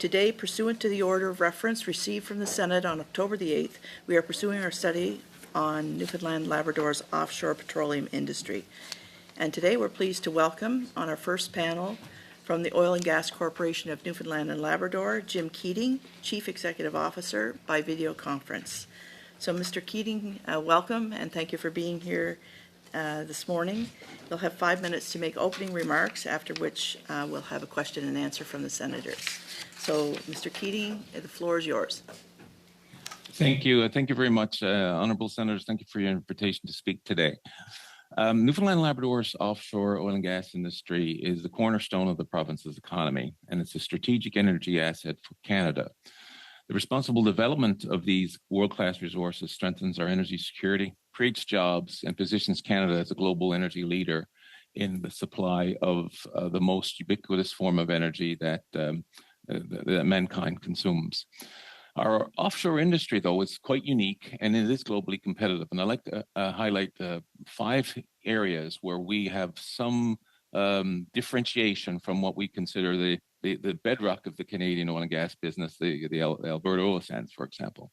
Today, pursuant to the order of reference received from the Senate on October the 8th, we are pursuing our study on Newfoundland and Labrador's offshore petroleum industry. And today we're pleased to welcome on our first panel from the Oil and Gas Corporation of Newfoundland and Labrador, Jim Keating, Chief Executive Officer, by video conference. So Mr. Keating, welcome, and thank you for being here this morning. You'll have 5 minutes to make opening remarks, after which we'll have a question and answer from the senators. So, Mr. Keating, the floor is yours. Thank you. Thank you very much, Honourable Senators. Thank you for your invitation to speak today. Newfoundland and Labrador's offshore oil and gas industry is the cornerstone of the province's economy, and it's a strategic energy asset for Canada. The responsible development of these world-class resources strengthens our energy security, creates jobs, and positions Canada as a global energy leader in the supply of the most ubiquitous form of energy that mankind consumes. Our offshore industry, though, is quite unique and it is globally competitive. And I'd like to highlight 5 areas where we have some differentiation from what we consider the bedrock of the Canadian oil and gas business, the Alberta oil sands, for example.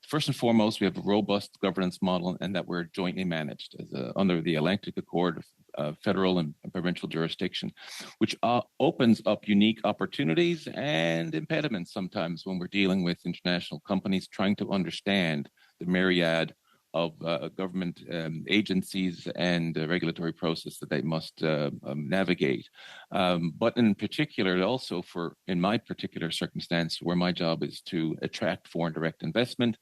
First and foremost, we have a robust governance model and that we're jointly managed under the Atlantic Accord of federal and provincial jurisdiction, which opens up unique opportunities and impediments sometimes when we're dealing with international companies trying to understand the myriad of government agencies and regulatory process that they must navigate. But in particular, also in my particular circumstance, where my job is to attract foreign direct investment,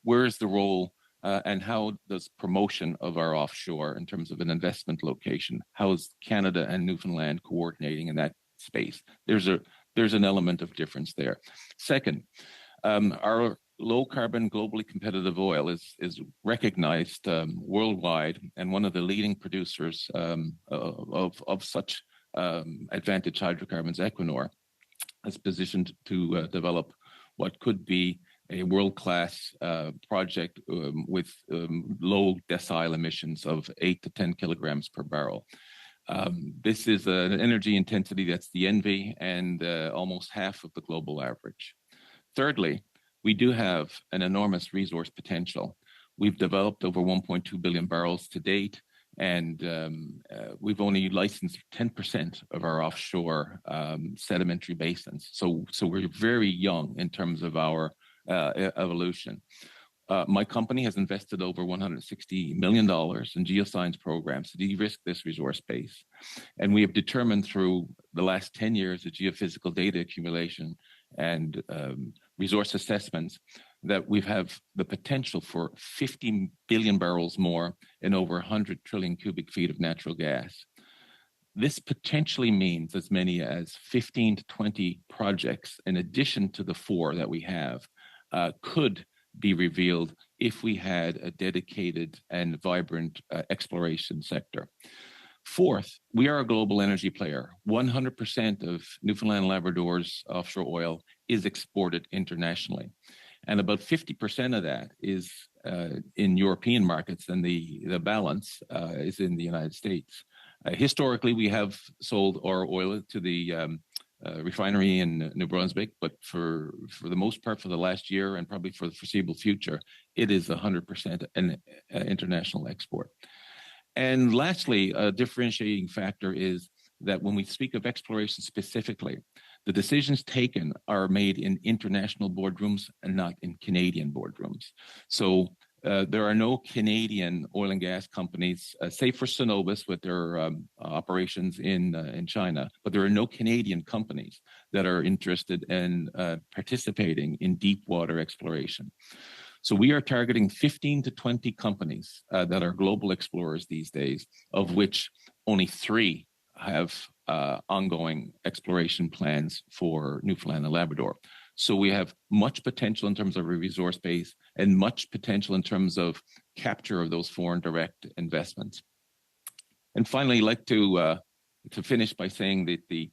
where is the role and how does promotion of our offshore in terms of an investment location, how is Canada and Newfoundland coordinating in that space? There's an element of difference there. Second, our low carbon, globally competitive oil is recognized worldwide, and one of the leading producers of such advantaged hydrocarbons, Equinor, is positioned to develop what could be a world-class project with low decile emissions of 8 to 10 kilograms per barrel. This is an energy intensity that's the envy and almost half of the global average. Thirdly, we do have an enormous resource potential. We've developed over 1.2 billion barrels to date, and we've only licensed 10% of our offshore sedimentary basins. So we're very young in terms of our evolution. My company has invested over $160 million in geoscience programs to de-risk this resource base. And we have determined through the last 10 years of geophysical data accumulation and resource assessments that we have the potential for 50 billion barrels more and over 100 trillion cubic feet of natural gas. This potentially means as many as 15 to 20 projects in addition to the 4 that we have could be revealed if we had a dedicated and vibrant exploration sector. Fourth, we are a global energy player. 100% of Newfoundland and Labrador's offshore oil is exported internationally. And about 50% of that is in European markets, and the balance is in the United States. Historically, we have sold our oil to the refinery in New Brunswick, but for the most part, for the last year and probably for the foreseeable future, it is 100% an international export. And lastly, a differentiating factor is that when we speak of exploration specifically, the decisions taken are made in international boardrooms and not in Canadian boardrooms. So there are no Canadian oil and gas companies, save for Cenovus with their operations in China, but there are no Canadian companies that are interested in participating in deep water exploration. So we are targeting 15 to 20 companies that are global explorers these days, of which only 3 have ongoing exploration plans for Newfoundland and Labrador. So we have much potential in terms of a resource base and much potential in terms of capture of those foreign direct investments. And finally, I'd like to finish by saying that the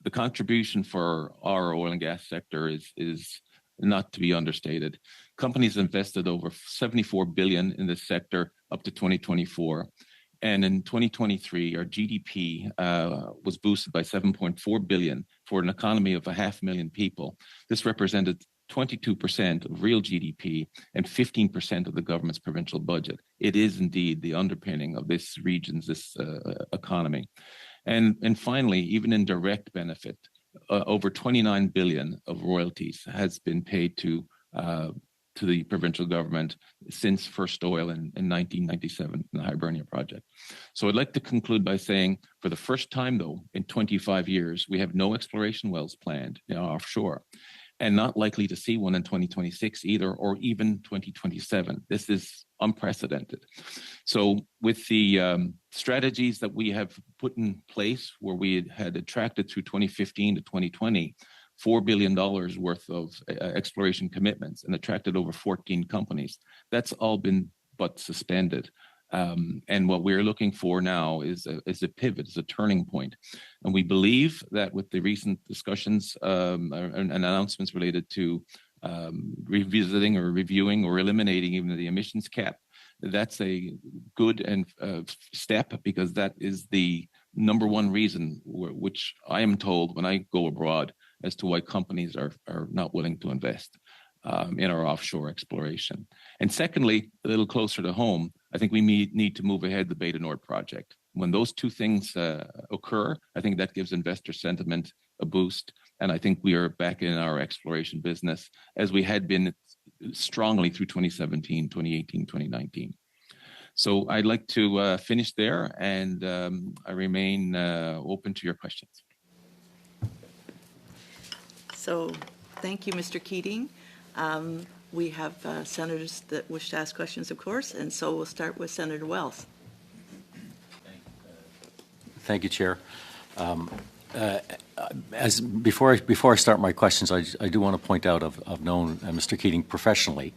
contribution for our oil and gas sector is not to be understated. Companies invested over $74 billion in this sector up to 2024. And in 2023, our GDP was boosted by 7.4 billion for an economy of 500,000 people. This represented 22% of real GDP and 15% of the government's provincial budget. It is indeed the underpinning of this region's economy. And finally, even in direct benefit, over 29 billion of royalties has been paid to the provincial government since first oil in 1997 in the Hibernia project. So I'd like to conclude by saying, for the first time, though, in 25 years, we have no exploration wells planned offshore, and not likely to see one in 2026 either, or even 2027. This is unprecedented. So with the strategies that we have put in place, where we had attracted through 2015 to 2020, $4 billion worth of exploration commitments and attracted over 14 companies. That's all been but suspended. And what we're looking for now is a pivot, is a turning point. And we believe that with the recent discussions and announcements related to revisiting or reviewing or eliminating even the emissions cap, that's a good step, because that is the number one reason which I am told when I go abroad as to why companies are not willing to invest in our offshore exploration. And secondly, a little closer to home, I think we need to move ahead the Beta Nord project. When those two things occur, I think that gives investor sentiment a boost. And I think we are back in our exploration business as we had been strongly through 2017, 2018, 2019. So I'd like to finish there, and I remain open to your questions. So thank you, Mr. Keating. We have senators that wish to ask questions, of course, and so we'll start with Senator Wells. Thank you, Chair. Before I start my questions, I do want to point out I've known Mr. Keating professionally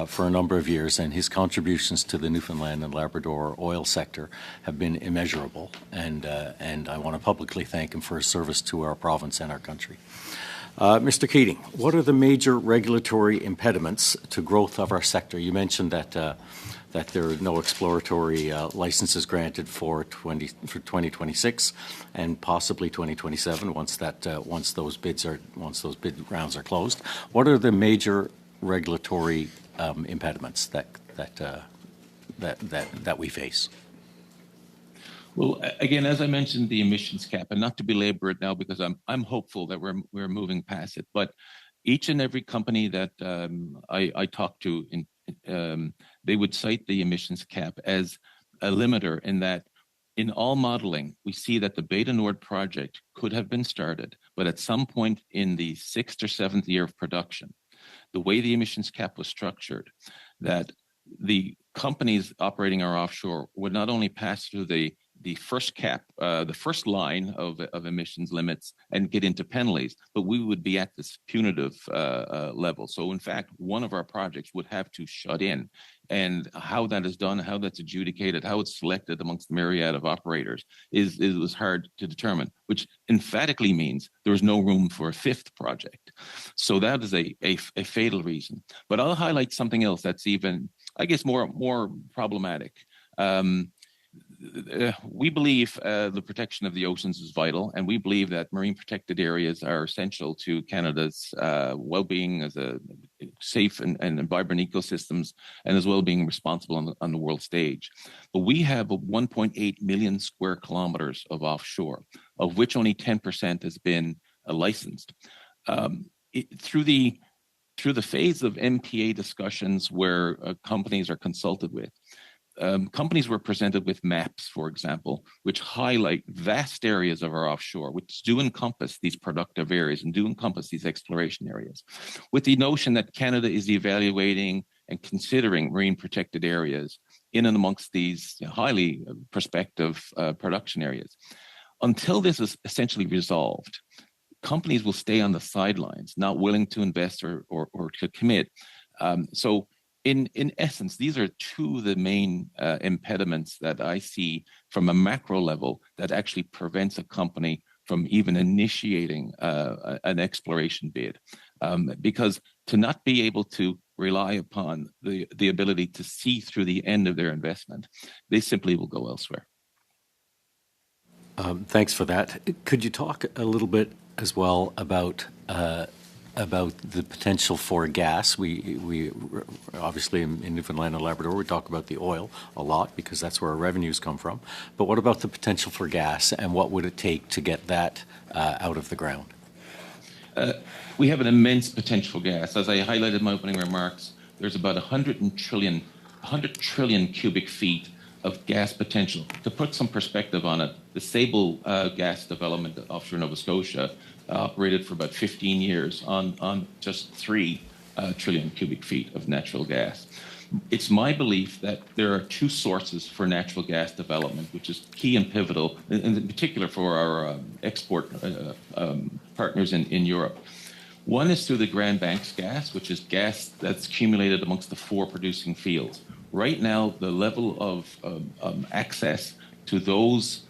for a number of years, and his contributions to the Newfoundland and Labrador oil sector have been immeasurable, and I want to publicly thank him for his service to our province and our country. Mr. Keating, what are the major regulatory impediments to growth of our sector? You mentioned that there are no exploratory licenses granted for 2026 and possibly 2027 once those bid rounds are closed. What are the major regulatory impediments that we face? Well, again, as I mentioned, the emissions cap, and not to belabor it now because I'm hopeful that we're moving past it. But each and every company that I talk to, they would cite the emissions cap as a limiter, in that in all modeling, we see that the Beta Nord project could have been started, but at some point in the 6th or 7th year of production, the way the emissions cap was structured, that the companies operating our offshore would not only pass through the first cap, the first line of emissions limits and get into penalties, but we would be at this punitive level. So in fact, one of our projects would have to shut in. And how that is done, how that's adjudicated, how it's selected amongst the myriad of operators was hard to determine, which emphatically means there is no room for a fifth project. So that is a fatal reason. But I'll highlight something else that's even, I guess, more problematic. We believe the protection of the oceans is vital, and we believe that marine protected areas are essential to Canada's well-being as a safe and vibrant ecosystems, and as well being responsible on the world stage. But we have 1.8 million square kilometers of offshore, of which only 10% has been licensed. Through the phase of MPA discussions where companies are consulted with, companies were presented with maps, for example, which highlight vast areas of our offshore, which do encompass these productive areas and do encompass these exploration areas, with the notion that Canada is evaluating and considering marine protected areas in and amongst these highly prospective production areas. Until this is essentially resolved, companies will stay on the sidelines, not willing to invest or to commit. So in essence, these are two of the main impediments that I see from a macro level that actually prevents a company from even initiating an exploration bid. Because to not be able to rely upon the ability to see through the end of their investment, they simply will go elsewhere. Thanks for that. Could you talk a little bit as well about the potential for gas? We obviously in Newfoundland and Labrador, we talk about the oil a lot because that's where our revenues come from. But what about the potential for gas, and what would it take to get that out of the ground? We have an immense potential for gas. As I highlighted in my opening remarks, there's about 100 trillion cubic feet of gas potential. To put some perspective on it, the Sable gas development offshore Nova Scotia operated for about 15 years on just 3 trillion cubic feet of natural gas. It's my belief that there are two sources for natural gas development, which is key and pivotal, in particular for our export partners in Europe. One is through the Grand Banks gas, which is gas that's accumulated amongst the 4 producing fields. Right now, the level of access to those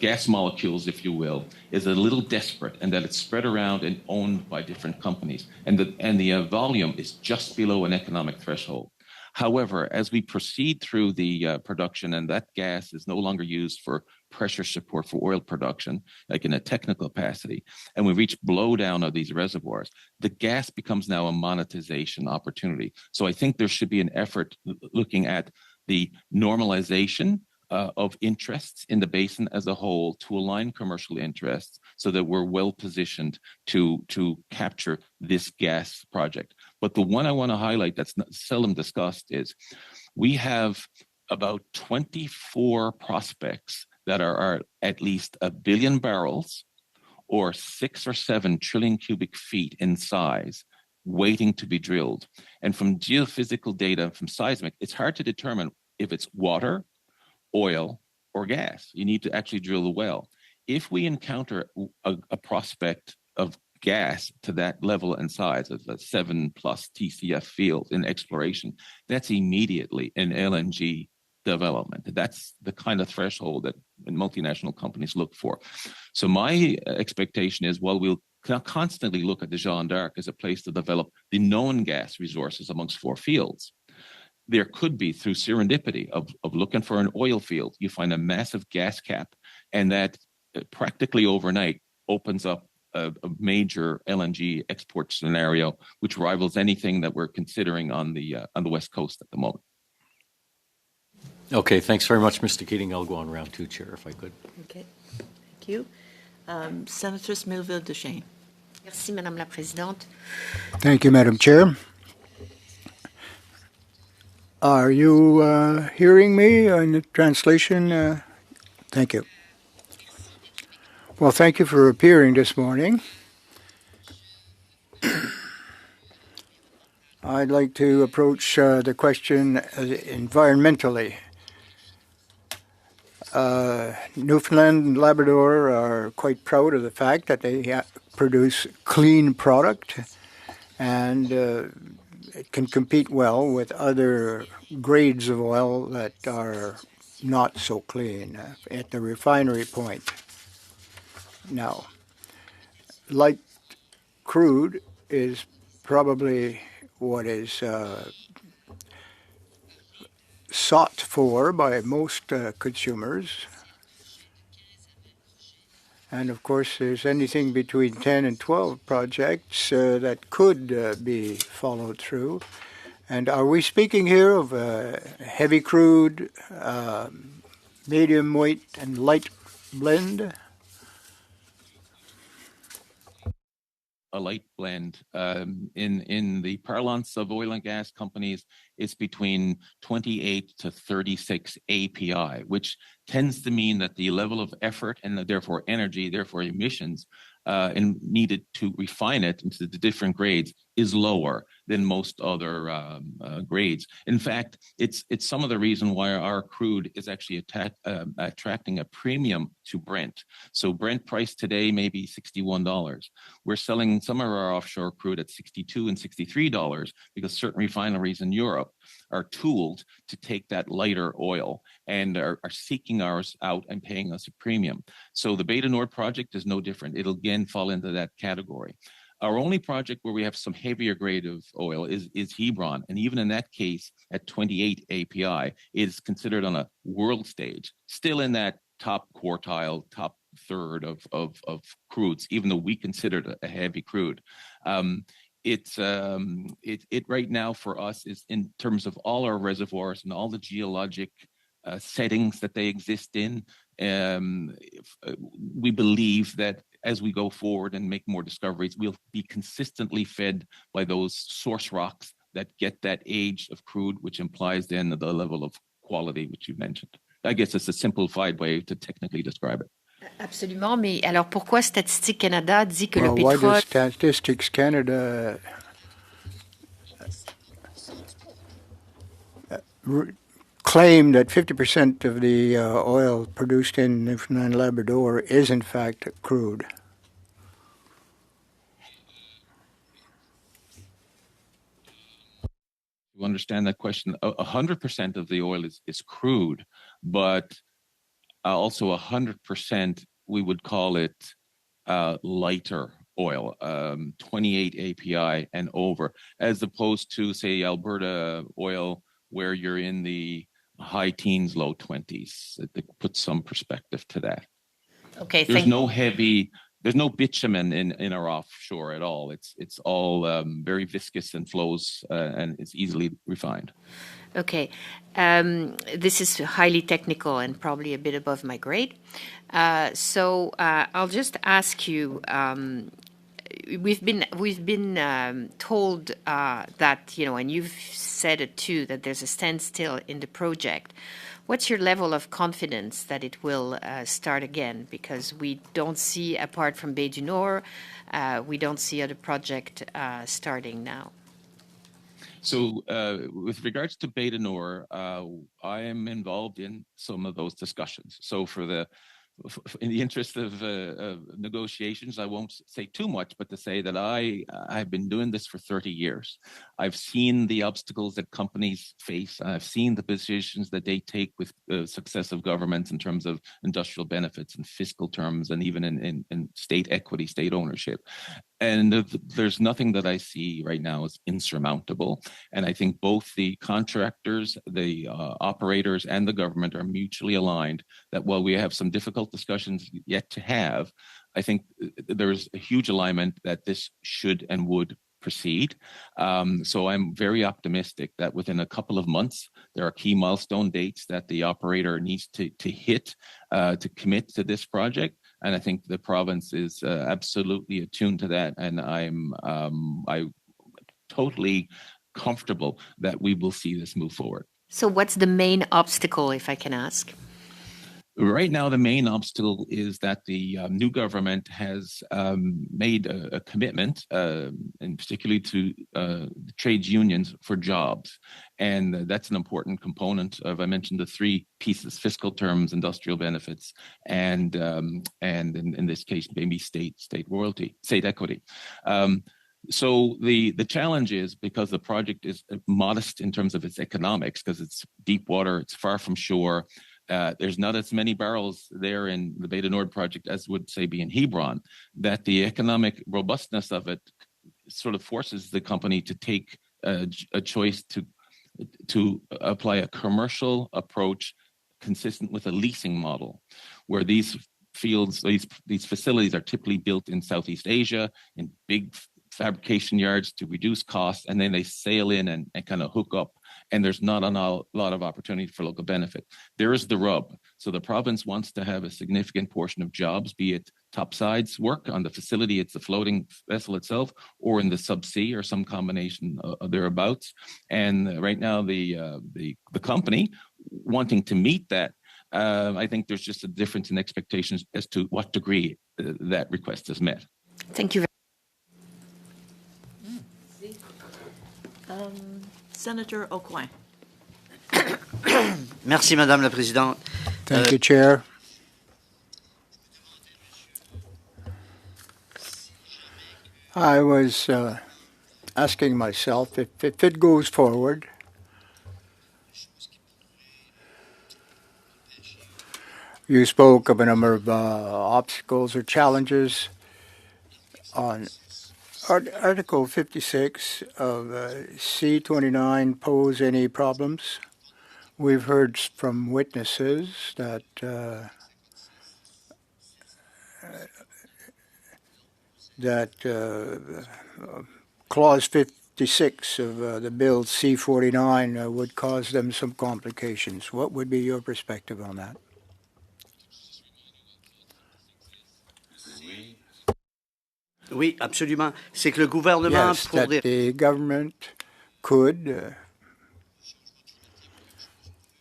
gas molecules, if you will, is a little desperate, and that it's spread around and owned by different companies. And the volume is just below an economic threshold. However, as we proceed through the production, and that gas is no longer used for pressure support for oil production, like in a technical capacity, and we reach blowdown of these reservoirs, the gas becomes now a monetization opportunity. So I think there should be an effort looking at the normalization of interests in the basin as a whole to align commercial interests so that we're well positioned to capture this gas project. But the one I want to highlight that's seldom discussed is we have about 24 prospects that are at least 1 billion barrels or 6 or 7 trillion cubic feet in size waiting to be drilled. And from geophysical data, from seismic, it's hard to determine if it's water, oil, or gas. You need to actually drill the well. If we encounter a prospect of gas to that level and size of a 7+ TCF field in exploration, that's immediately an LNG development. That's the kind of threshold that multinational companies look for. So my expectation is, while we'll constantly look at the Jeanne d'Arc as a place to develop the known gas resources amongst 4 fields, there could be, through serendipity of looking for an oil field, you find a massive gas cap, and that practically overnight opens up a major LNG export scenario, which rivals anything that we're considering on the West Coast at the moment. Okay, thanks very much, Mr. Keating. I'll go on round 2, Chair, if I could. Okay, thank you. Senatress Milleville-Duchesne. Merci, Madame la Présidente. Thank you, Madam Chair. Are you hearing me in the translation? Thank you. Well, thank you for appearing this morning. I'd like to approach the question environmentally. Newfoundland and Labrador are quite proud of the fact that they produce clean product, and it can compete well with other grades of oil that are not so clean at the refinery point. Now, light crude is probably what is sought for by most consumers. And of course, there's anything between 10 and 12 projects that could be followed through. And are we speaking here of heavy crude, medium weight, and light blend? A light blend. In the parlance of oil and gas companies, it's between 28 to 36 API, which tends to mean that the level of effort and therefore energy, therefore emissions, needed to refine it into the different grades is lower than most other grades. In fact, it's some of the reason why our crude is actually attracting a premium to Brent. So Brent price today may be $61. We're selling some of our offshore crude at $62 and $63 because certain refineries in Europe are tooled to take that lighter oil and are seeking ours out and paying us a premium. So the Beta Nord project is no different. It'll again fall into that category. Our only project where we have some heavier grade of oil is Hebron. And even in that case, at 28 API, it is considered on a world stage, still in that top quartile, top third of crudes, even though we consider it a heavy crude. It right now for us is in terms of all our reservoirs and all the geologic settings that they exist in. We believe that as we go forward and make more discoveries, we'll be consistently fed by those source rocks that get that age of crude, which implies then the level of quality which you mentioned. I guess it's a simplified way to technically describe it. Absolument, mais alors pourquoi Statistique Canada dit que le Why pétrole... does Statistics Canada claim that 50% of the oil produced in Newfoundland and Labrador is in fact crude? To understand that question, 100% of the oil is crude, but also 100% we would call it lighter oil, 28 API and over, as opposed to say Alberta oil, where you're in the high teens, low 20s. It puts some perspective to that. Okay, There's no bitumen in our offshore at all. It's all very viscous and flows and it's easily refined. Okay, this is highly technical and probably a bit above my grade. So I'll just ask you. We've been told that, you know, and you've said it too, that there's a standstill in the project. What's your level of confidence that it will start again? Because we don't see, apart from Bay du Nord, we don't see other project starting now. So with regards to Bay du Nord, I am involved in some of those discussions. So in the interest of negotiations, I won't say too much, but to say that I've been doing this for 30 years. I've seen the obstacles that companies face. I've seen the positions that they take with successive governments in terms of industrial benefits and fiscal terms, and even in state equity, state ownership. And there's nothing that I see right now as insurmountable. And I think both the contractors, the operators, and the government are mutually aligned that while we have some difficult discussions yet to have, I think there's a huge alignment that this should and would proceed. So I'm very optimistic that within a couple of months, there are key milestone dates that the operator needs to hit to commit to this project. And I think the province is absolutely attuned to that. And I'm totally comfortable that we will see this move forward. So what's the main obstacle, if I can ask? Right now, the main obstacle is that the new government has made a commitment, and particularly to trade unions for jobs. And that's an important component of, I mentioned the three pieces: fiscal terms, industrial benefits, and in this case, maybe state royalty, state equity. So the challenge is, because the project is modest in terms of its economics, because it's deep water, it's far from shore. There's not as many barrels there in the Bay du Nord project as would, say, be in Hebron, that the economic robustness of it sort of forces the company to take a choice to apply a commercial approach consistent with a leasing model, where these fields, these facilities are typically built in Southeast Asia in big fabrication yards to reduce costs, and then they sail in and kind of hook up, and there's not a lot of opportunity for local benefit. There is the rub. So the province wants to have a significant portion of jobs, be it topsides work on the facility, it's the floating vessel itself, or in the subsea, or some combination of thereabouts. And right now, the company wanting to meet that, I think there's just a difference in expectations as to what degree that request is met. Thank you. Senator Aucoin. Merci, Madame la Présidente. Thank you, Chair. I was asking myself, if it goes forward, you spoke of a number of obstacles or challenges on Article 56 of C29 pose any problems? We've heard from witnesses that Clause 56 of the bill C49 would cause them some complications. What would be your perspective on that? Oui, absolument. C'est que le gouvernement, Yes, that the government could,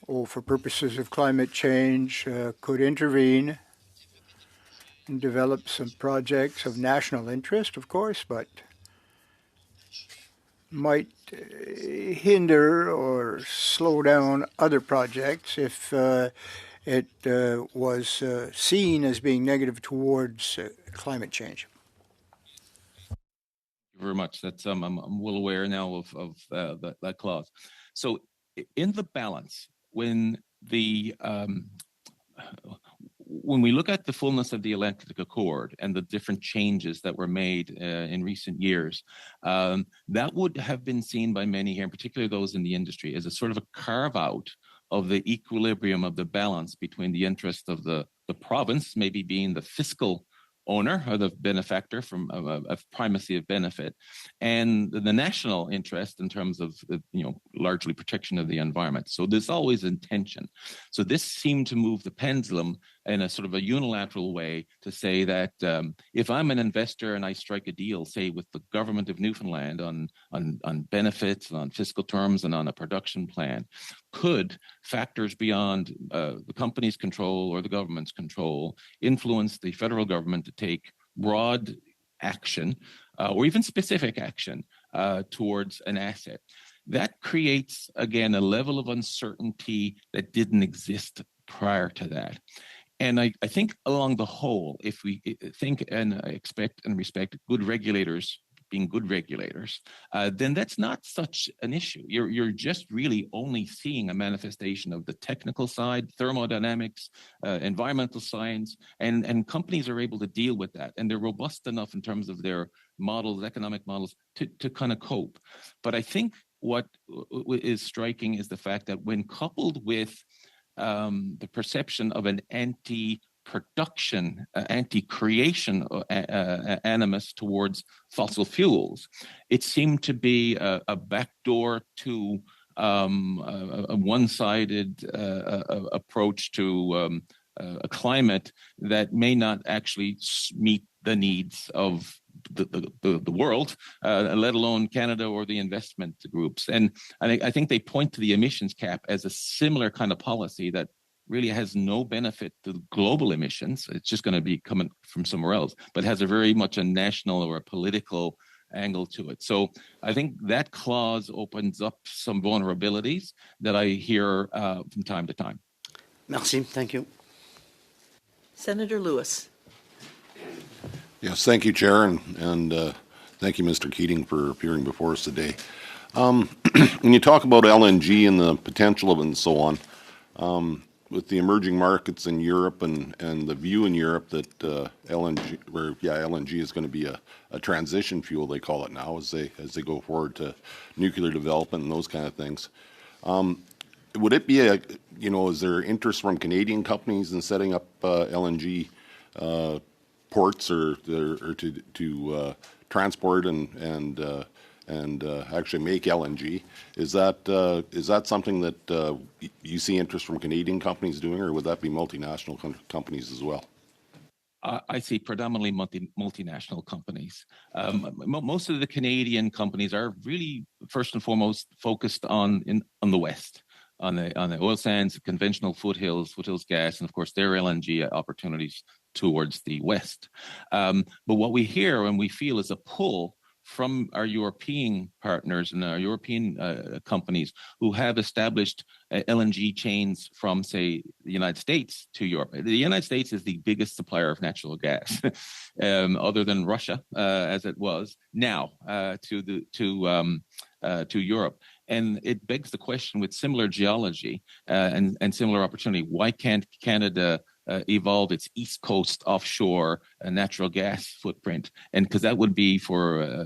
for purposes of climate change, could intervene and develop some projects of national interest, of course, but might hinder or slow down other projects if it was seen as being negative towards climate change. Thank you very much. That's I'm well aware now of that clause. So in the balance, when we look at the fullness of the Atlantic Accord and the different changes that were made in recent years, that would have been seen by many here, and particularly those in the industry, as a sort of a carve out of the equilibrium of the balance between the interest of the province, maybe being the fiscal owner or the benefactor from of primacy of benefit, and the national interest in terms of largely protection of the environment. So there's always intention. So this seemed to move the pendulum in a sort of a unilateral way to say that if I'm an investor and I strike a deal, say with the government of Newfoundland on benefits, on fiscal terms, and on a production plan, could factors beyond the company's control or the government's control influence the federal government to take broad action or even specific action towards an asset? That creates, again, a level of uncertainty that didn't exist prior to that. And I think along the whole, if we think and expect and respect good regulators being good regulators, then that's not such an issue. You're just really only seeing a manifestation of the technical side, thermodynamics, environmental science, and companies are able to deal with that. And they're robust enough in terms of their models, economic models, to kind of cope. But I think what is striking is the fact that when coupled with the perception of an anti-production, anti-creation animus towards fossil fuels, it seemed to be a backdoor to a one-sided approach to a climate that may not actually meet the needs of the world, let alone Canada or the investment groups. And I think they point to the emissions cap as a similar kind of policy that really has no benefit to global emissions. It's just going to be coming from somewhere else, but has a very much a national or a political angle to it. So I think that clause opens up some vulnerabilities that I hear from time to time. Merci. Thank you. Senator Lewis. Yes, thank you, Chair, and thank you, Mr. Keating, for appearing before us today. When you talk about LNG and the potential of it and so on, with the emerging markets in Europe and the view in Europe that LNG is going to be a transition fuel, they call it now, as they go forward to nuclear development and those kind of things. Would it be is there interest from Canadian companies in setting up LNG ports or to transport and actually make LNG? Is that something that you see interest from Canadian companies doing, or would that be multinational companies as well? I see predominantly multinational companies. Most of the Canadian companies are really first and foremost focused on the West, on the oil sands, conventional foothills gas, and of course their LNG opportunities towards the West. But what we hear and we feel is a pull from our European partners and our European companies who have established LNG chains from, say, the United States to Europe. The United States is the biggest supplier of natural gas, other than Russia, as it was now, to Europe. And it begs the question, with similar geology and similar opportunity, why can't Canada evolve its East Coast offshore natural gas footprint. And because that would be for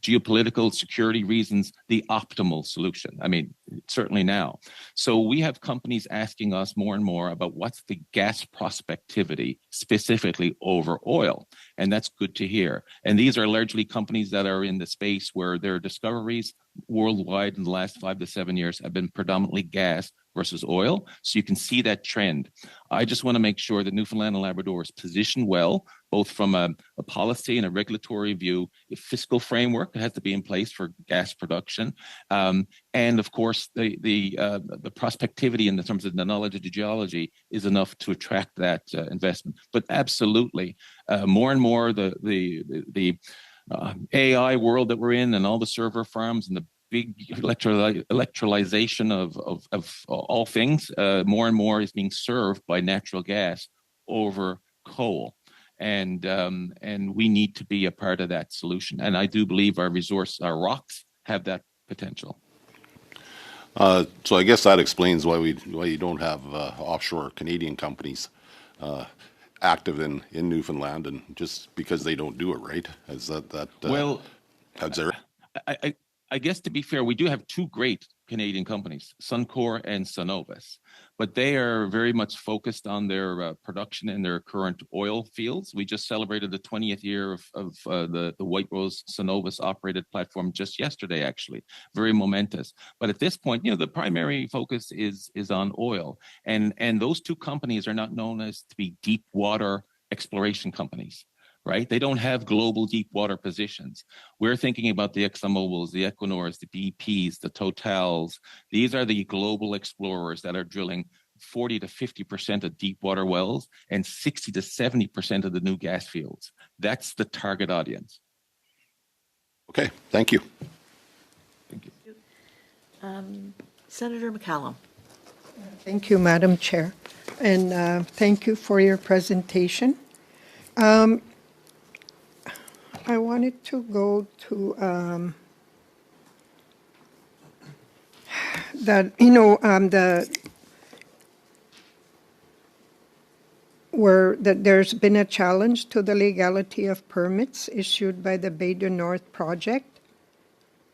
geopolitical security reasons, the optimal solution. I mean, certainly now. So we have companies asking us more and more about what's the gas prospectivity specifically over oil. And that's good to hear. And these are largely companies that are in the space where their discoveries worldwide in the last 5 to 7 years have been predominantly gas versus oil. So you can see that trend. I just want to make sure that Newfoundland and Labrador is positioned well, both from a policy and a regulatory view. A fiscal framework has to be in place for gas production. And of course, the prospectivity in terms of the knowledge of the geology is enough to attract that investment. But absolutely, more and more the AI world that we're in and all the server farms and the big electrolyzation of all things, more and more is being served by natural gas over coal. And we need to be a part of that solution. And I do believe our rocks have that potential. So I guess that explains why you don't have offshore Canadian companies active in Newfoundland, and just because they don't do it right. Is that well? That's there. I guess to be fair, we do have two great Canadian companies, Suncor and Cenovus, but they are very much focused on their production in their current oil fields. We just celebrated the 20th year of the White Rose Cenovus operated platform just yesterday, actually. Very momentous. But at this point, the primary focus is on oil. And those two companies are not known as to be deep water exploration companies. Right? They don't have global deep water positions. We're thinking about the ExxonMobils, the Equinors, the BPs, the Totals. These are the global explorers that are drilling 40 to 50% of deep water wells and 60 to 70% of the new gas fields. That's the target audience. Okay, thank you. Thank you. Senator McCallum. Thank you, Madam Chair, and thank you for your presentation. I wanted to go to there's been a challenge to the legality of permits issued by the Bay du North project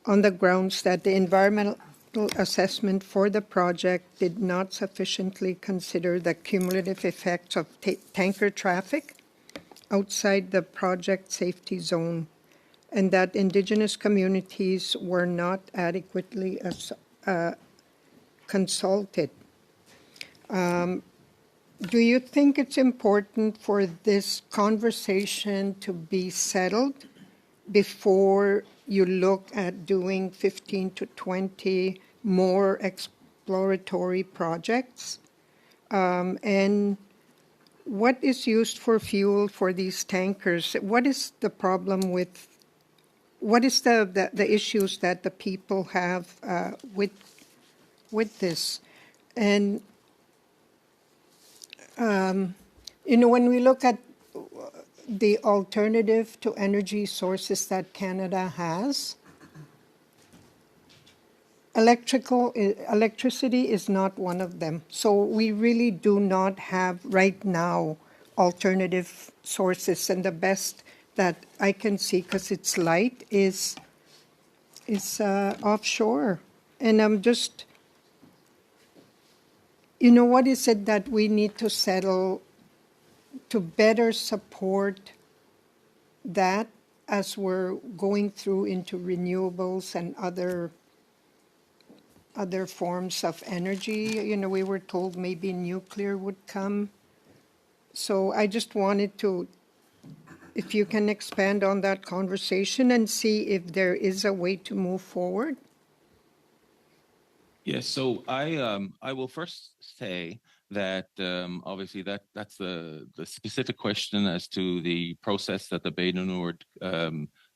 on the grounds that the environmental assessment for the project did not sufficiently consider the cumulative effects of tanker traffic outside the project safety zone, and that Indigenous communities were not adequately consulted. Do you think it's important for this conversation to be settled before you look at doing 15 to 20 more exploratory projects? And what is used for fuel for these tankers? What is the problem with, what is the issues that the people have with this? And, when we look at the alternative to energy sources that Canada has, electricity is not one of them. So we really do not have right now alternative sources, and the best that I can see, because it's light, is offshore. And I'm just, what is it that we need to settle to better support that as we're going through into renewables and other forms of energy? We were told maybe nuclear would come. So I just wanted to, if you can expand on that conversation and see if there is a way to move forward. Yes, so I will first say that obviously that's the specific question as to the process that the Bay du Nord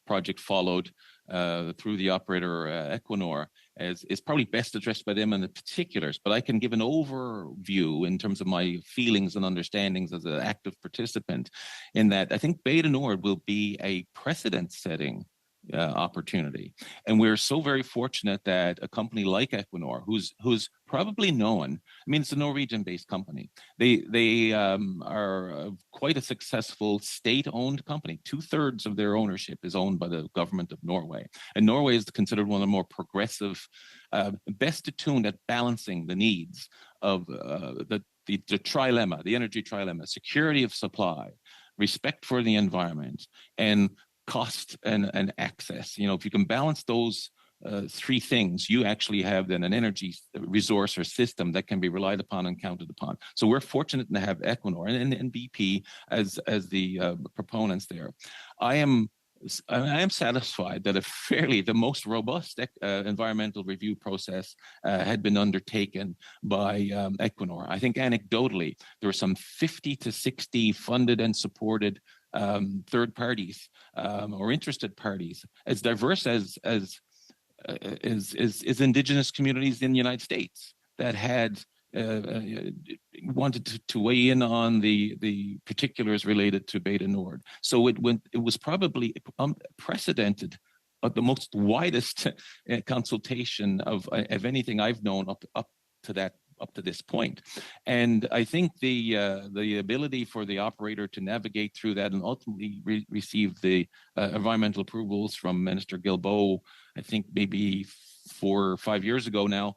project followed through the operator Equinor is probably best addressed by them in the particulars, but I can give an overview in terms of my feelings and understandings as an active participant in that. I think Bay du Nord will be a precedent-setting opportunity. And we're so very fortunate that a company like Equinor, who's probably known, I mean, it's a Norwegian-based company. They are quite a successful state-owned company. 2/3 of their ownership is owned by the government of Norway. And Norway is considered one of the more progressive, best attuned at balancing the needs of the trilemma, the energy trilemma: security of supply, respect for the environment, and cost and access. If you can balance those three things, you actually have then an energy resource or system that can be relied upon and counted upon. So we're fortunate to have Equinor and BP as the proponents there. I am satisfied that the most robust environmental review process had been undertaken by Equinor. I think anecdotally, there were some 50 to 60 funded and supported third parties or interested parties, as diverse as indigenous communities in the United States, that had wanted to weigh in on the particulars related to Beta Nord. So it was probably unprecedented, the most widest consultation of anything I've known up to this point. And I think the ability for the operator to navigate through that and ultimately receive the environmental approvals from Minister Guilbeault, I think maybe 4 or 5 years ago now,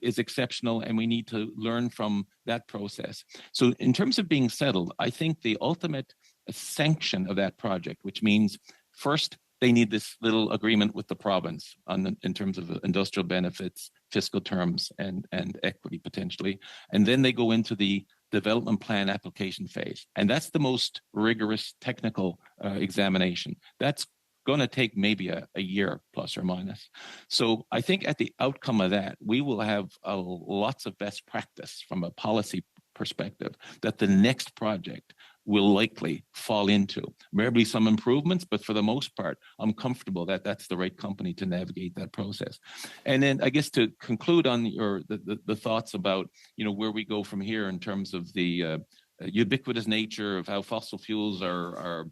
is exceptional, and we need to learn from that process. So in terms of being settled, I think the ultimate sanction of that project, which means first, they need this little agreement with the province in terms of industrial benefits, fiscal terms, and equity potentially. And then they go into the development plan application phase. And that's the most rigorous technical examination. That's going to take maybe a year plus or minus. So I think at the outcome of that, we will have lots of best practice from a policy perspective that the next project will likely fall into. Maybe some improvements, but for the most part, I'm comfortable that that's the right company to navigate that process. And then I guess to conclude on the thoughts about where we go from here in terms of the ubiquitous nature of how fossil fuels are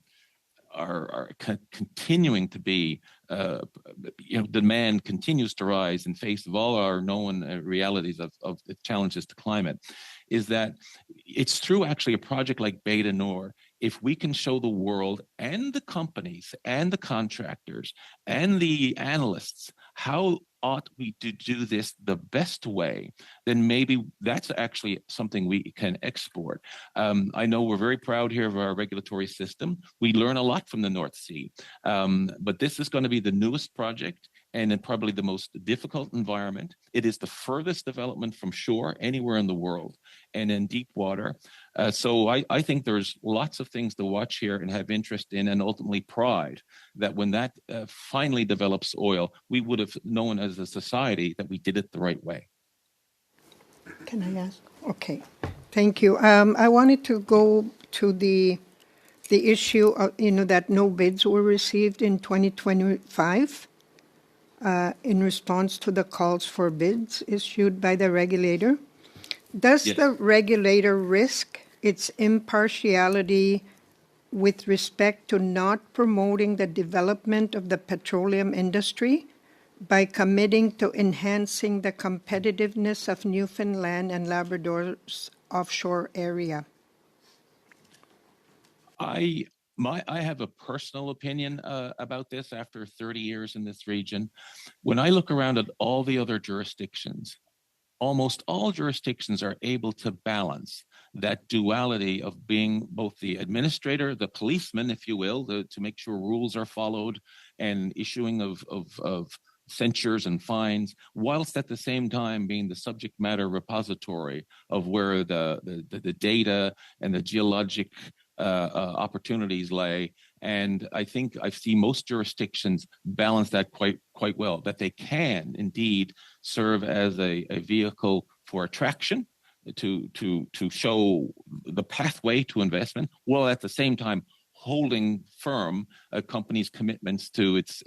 continuing to be, demand continues to rise in face of all our known realities of the challenges to climate, is that it's through actually a project like Beta Nord, if we can show the world and the companies and the contractors and the analysts how ought we to do this the best way, then maybe that's actually something we can export. I know we're very proud here of our regulatory system. We learn a lot from the North Sea, but this is going to be the newest project and in probably the most difficult environment. It is the furthest development from shore anywhere in the world and in deep water. So I think there's lots of things to watch here and have interest in, and ultimately pride that when that finally develops oil, we would have known as a society that we did it the right way. Can I ask? Okay, thank you. I wanted to go to the issue of, that no bids were received in 2025 in response to the calls for bids issued by the regulator. Does the regulator risk its impartiality with respect to not promoting the development of the petroleum industry by committing to enhancing the competitiveness of Newfoundland and Labrador's offshore area? I have a personal opinion about this after 30 years in this region. When I look around at all the other jurisdictions, almost all jurisdictions are able to balance that duality of being both the administrator, the policeman, if you will, to make sure rules are followed, and issuing of censures and fines, whilst at the same time being the subject matter repository of where the data and the geologic opportunities lay. And I think I see most jurisdictions balance that quite well, that they can indeed serve as a vehicle for attraction to show the pathway to investment, while at the same time holding firm a company's commitments to its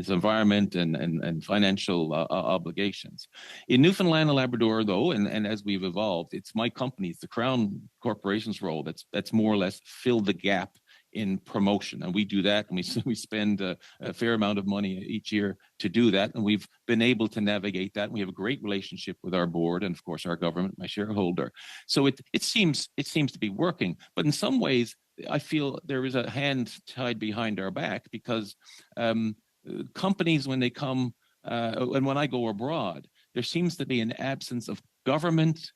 environment and financial obligations. In Newfoundland and Labrador, though, and as we've evolved, it's my company's, the Crown Corporation's role that's more or less filled the gap in promotion. And we do that, and we spend a fair amount of money each year to do that. And we've been able to navigate that. We have a great relationship with our board and, of course, our government, my shareholder. So it seems to be working. But in some ways, I feel there is a hand tied behind our back because companies, when they come and when I go abroad, there seems to be an absence of government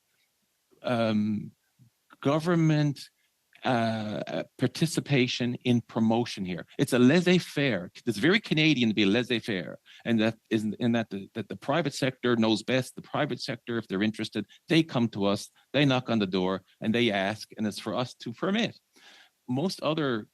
participation in promotion here. It's a laissez-faire. It's very Canadian to be laissez-faire, and that is in that the private sector knows best. The private sector, if they're interested, they come to us, they knock on the door, and they ask, and it's for us to permit. Most other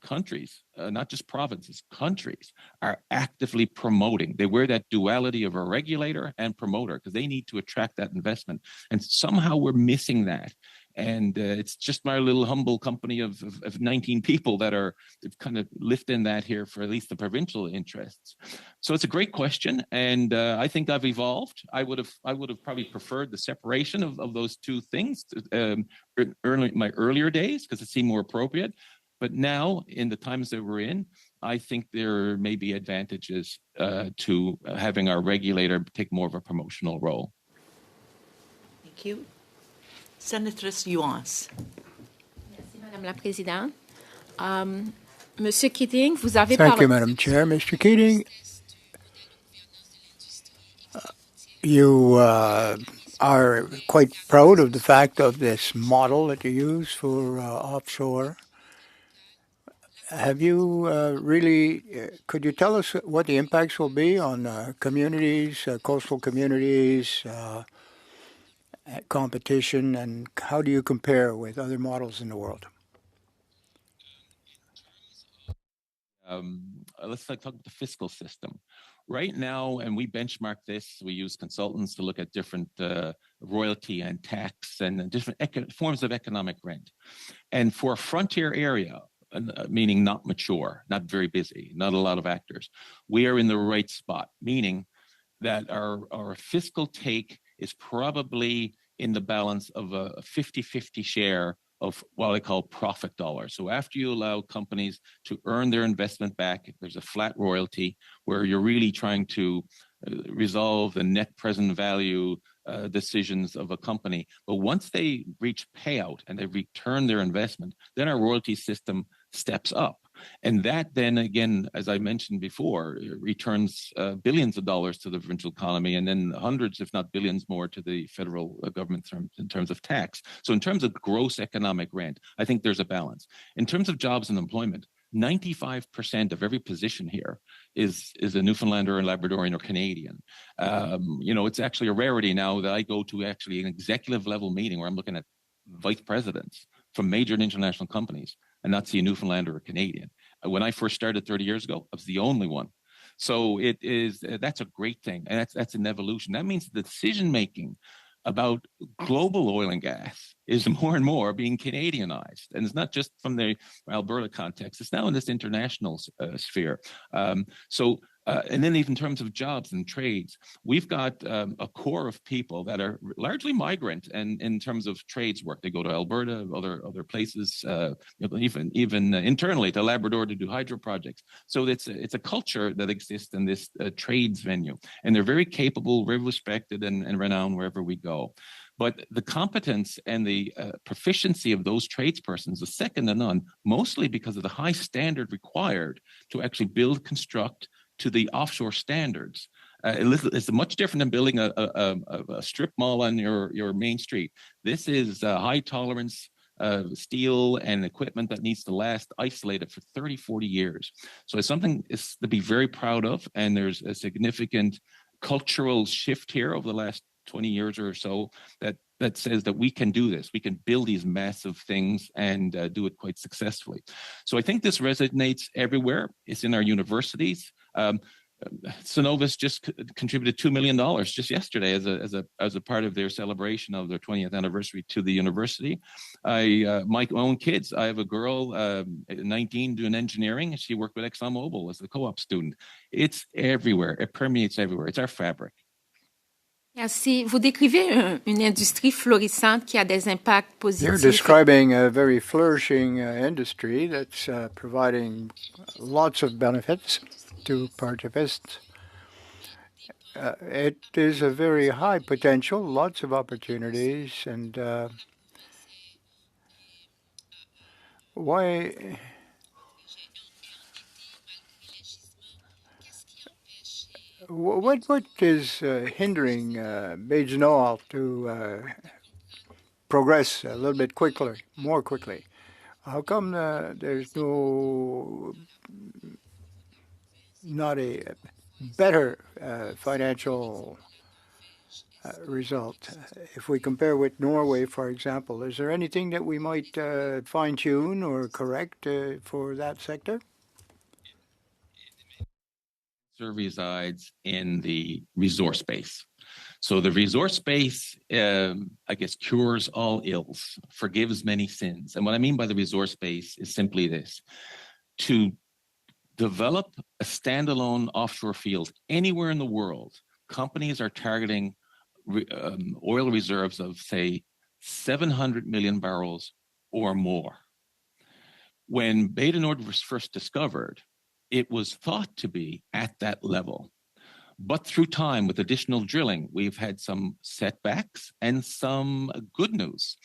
countries, not just provinces, countries are actively promoting. They wear that duality of a regulator and promoter because they need to attract that investment. And somehow we're missing that. And it's just my little humble company of 19 people that are kind of lifting that here for at least the provincial interests. So it's a great question. And I think I've evolved. I would have probably preferred the separation of those two things my earlier days because it seemed more appropriate. But now, in the times that we're in, I think there may be advantages to having our regulator take more of a promotional role. Thank you. Senatrice Yuans. Merci, Madame la Présidente. Monsieur Keating, vous avez Thank parlé... you, Madam Chair. Mr. Keating, you are quite proud of the fact of this model that you use for offshore. Have you could you tell us what the impacts will be on communities, coastal communities, competition, and how do you compare with other models in the world? Let's talk about the fiscal system. Right now, and we benchmark this, we use consultants to look at different royalty and tax and different forms of economic rent. And for a frontier area, meaning not mature, not very busy, not a lot of actors, we are in the right spot, meaning that our fiscal take is probably in the balance of a 50-50 share of what I call profit dollars. So after you allow companies to earn their investment back, there's a flat royalty where you're really trying to resolve the net present value decisions of a company. But once they reach payout and they return their investment, then our royalty system steps up. And that then, again, as I mentioned before, returns billions of dollars to the provincial economy and then hundreds, if not billions more to the federal government in terms of tax. So in terms of gross economic rent, I think there's a balance. In terms of jobs and employment, 95% of every position here is a Newfoundlander and Labradorian or Canadian. It's actually a rarity now that I go to actually an executive level meeting where I'm looking at vice presidents from major international companies and not see a Newfoundlander or Canadian. When I first started 30 years ago, I was the only one. So that's a great thing. And that's an evolution. That means the decision making about global oil and gas is more and more being Canadianized. And it's not just from the Alberta context, it's now in this international sphere. And then even in terms of jobs and trades, we've got a core of people that are largely migrant and in terms of trades work. They go to Alberta, other places, even internally to Labrador to do hydro projects. So it's a culture that exists in this trades venue. And they're very capable, very respected and renowned wherever we go. But the competence and the proficiency of those tradespersons is second to none, mostly because of the high standard required to actually build, construct to the offshore standards. It's much different than building a strip mall on your main street. This is high tolerance steel and equipment that needs to last isolated for 30, 40 years. So it's something to be very proud of. And there's a significant cultural shift here over the last 20 years or so that says that we can do this. We can build these massive things and do it quite successfully. So I think this resonates everywhere. It's in our universities. Synovus just contributed $2 million just yesterday as a part of their celebration of their 20th anniversary to the university. My own kids, I have a girl, 19, doing engineering. She worked with ExxonMobil as a co-op student. It's everywhere. It permeates everywhere. It's our fabric. Merci. Vous décrivez une industrie florissante qui a des impacts You're positifs. describing a very flourishing industry that's providing lots of benefits to participants. It is a very high potential, lots of opportunities, and why? What is hindering Beige Noel to progress a little bit more quickly? How come there's not a better financial result? If we compare with Norway, for example, is there anything that we might fine-tune or correct for that sector? Resides in the resource base. So the resource base, I guess, cures all ills, forgives many sins. And what I mean by the resource base is simply this: to develop a standalone offshore field anywhere in the world, companies are targeting oil reserves of, say, 700 million barrels or more. When Beta Nord was first discovered, it was thought to be at that level. But through time, with additional drilling, we've had some setbacks and some good news.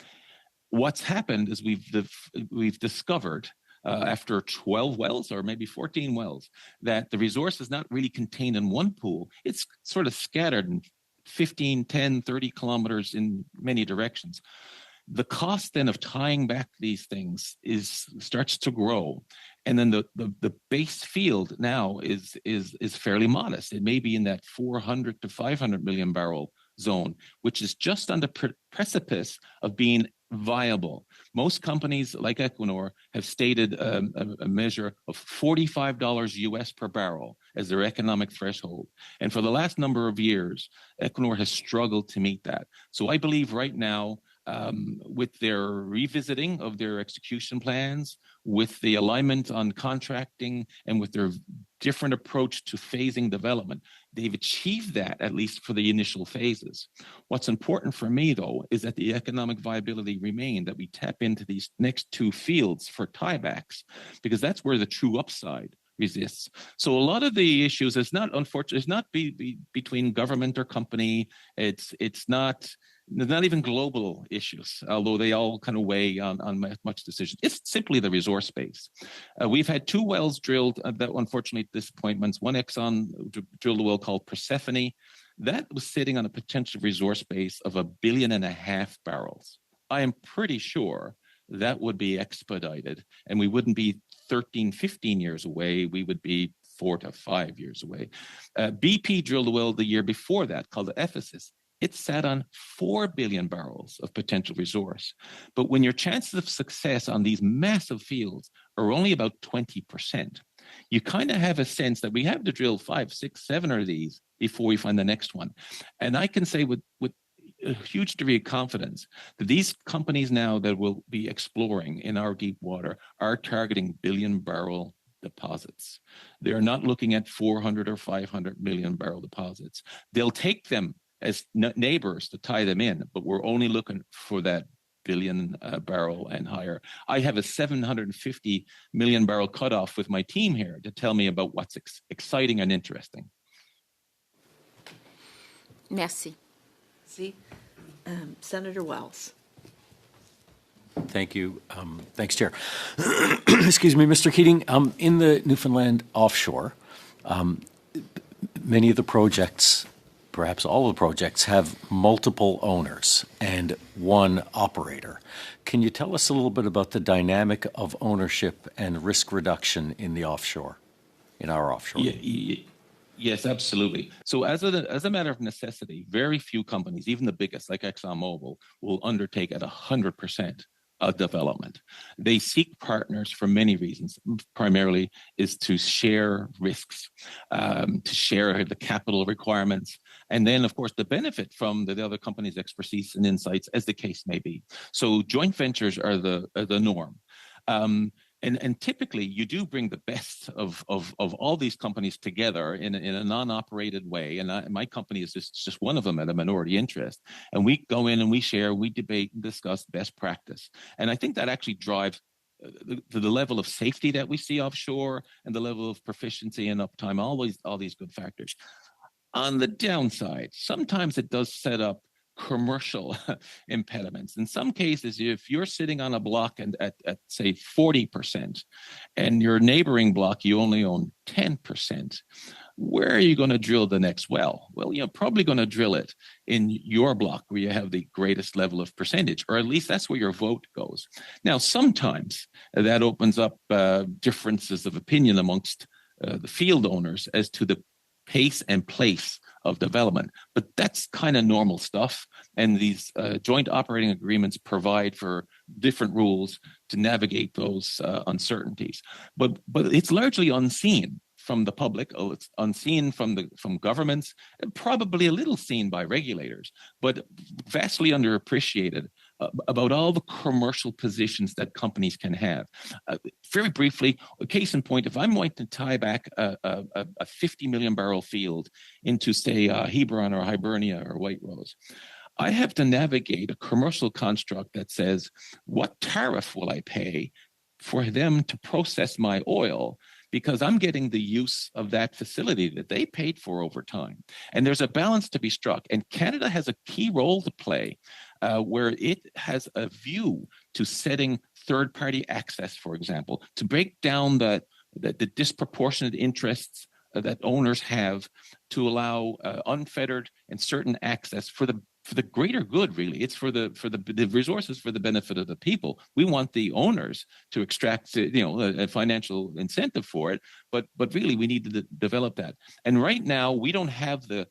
What's happened is we've discovered after 12 wells or maybe 14 wells that the resource is not really contained in one pool. It's sort of scattered in 15, 10, 30 kilometers in many directions. The cost then of tying back these things starts to grow. And then the base field now is fairly modest. It may be in that 400 to 500 million barrel zone, which is just on the precipice of being viable. Most companies like Equinor have stated a measure of $45 US per barrel as their economic threshold. And for the last number of years, Equinor has struggled to meet that. So I believe right now, with their revisiting of their execution plans, with the alignment on contracting, and with their different approach to phasing development, they've achieved that, at least for the initial phases. What's important for me, though, is that the economic viability remain, that we tap into these next two fields for tiebacks, because that's where the true upside resists. So a lot of the issues is not, unfortunately, it's not between government or company. It's not even global issues, although they all kind of weigh on much decision. It's simply the resource base. We've had two wells drilled that, unfortunately, disappointments. One, Exxon drilled a well called Persephone. That was sitting on a potential resource base of 1.5 billion barrels. I am pretty sure that would be expedited, and we wouldn't be 13, 15 years away. We would be 4 to 5 years away. BP drilled a well the year before that called Ephesus. It sat on 4 billion barrels of potential resource. But when your chances of success on these massive fields are only about 20%, you kind of have a sense that we have to drill 5, 6, 7 of these before we find the next one. And I can say with a huge degree of confidence that these companies now that will be exploring in our deep water are targeting billion barrel deposits. They're not looking at 400 or 500 million barrel deposits. They'll take them as neighbors to tie them in, but we're only looking for that billion barrel and higher. I have a 750 million barrel cutoff with my team here to tell me about what's exciting and interesting. Merci. See, Senator Wells. Thank you. Thanks, Chair. Excuse me, Mr. Keating. In the Newfoundland offshore, many of the projects, perhaps all of the projects, have multiple owners and one operator. Can you tell us a little bit about the dynamic of ownership and risk reduction in the offshore, in our offshore? Yes, absolutely. So as a matter of necessity, very few companies, even the biggest like ExxonMobil, will undertake at 100% of development. They seek partners for many reasons. Primarily is to share risks, to share the capital requirements, and then, of course, the benefit from the other company's expertise and insights, as the case may be. So joint ventures are the norm. And typically you do bring the best of all these companies together in a non-operated way. And my company is just one of them at a minority interest. And we go in and we share, we debate and discuss best practice. And I think that actually drives the level of safety that we see offshore and the level of proficiency and uptime, all these good factors. On the downside, sometimes it does set up commercial impediments. In some cases, if you're sitting on a block and at say 40%, and your neighboring block you only own 10%, where are you going to drill the next well? Well, you're probably going to drill it in your block where you have the greatest level of percentage, or at least that's where your vote goes. Now, sometimes that opens up differences of opinion amongst the field owners as to the pace and place of development. But that's kind of normal stuff. And these joint operating agreements provide for different rules to navigate those uncertainties. But it's largely unseen from the public. It's unseen from governments, and probably a little seen by regulators, but vastly underappreciated about all the commercial positions that companies can have. Very briefly, a case in point, if I'm going to tie back a 50 million barrel field into, say, Hebron or Hibernia or White Rose, I have to navigate a commercial construct that says, what tariff will I pay for them to process my oil? Because I'm getting the use of that facility that they paid for over time. And there's a balance to be struck. And Canada has a key role to play where it has a view to setting third-party access, for example, to break down the disproportionate interests that owners have to allow unfettered and certain access for the greater good. Really, it's for the resources for the benefit of the people. We want the owners to extract a financial incentive for it, but really we need to develop that. And right now we don't have the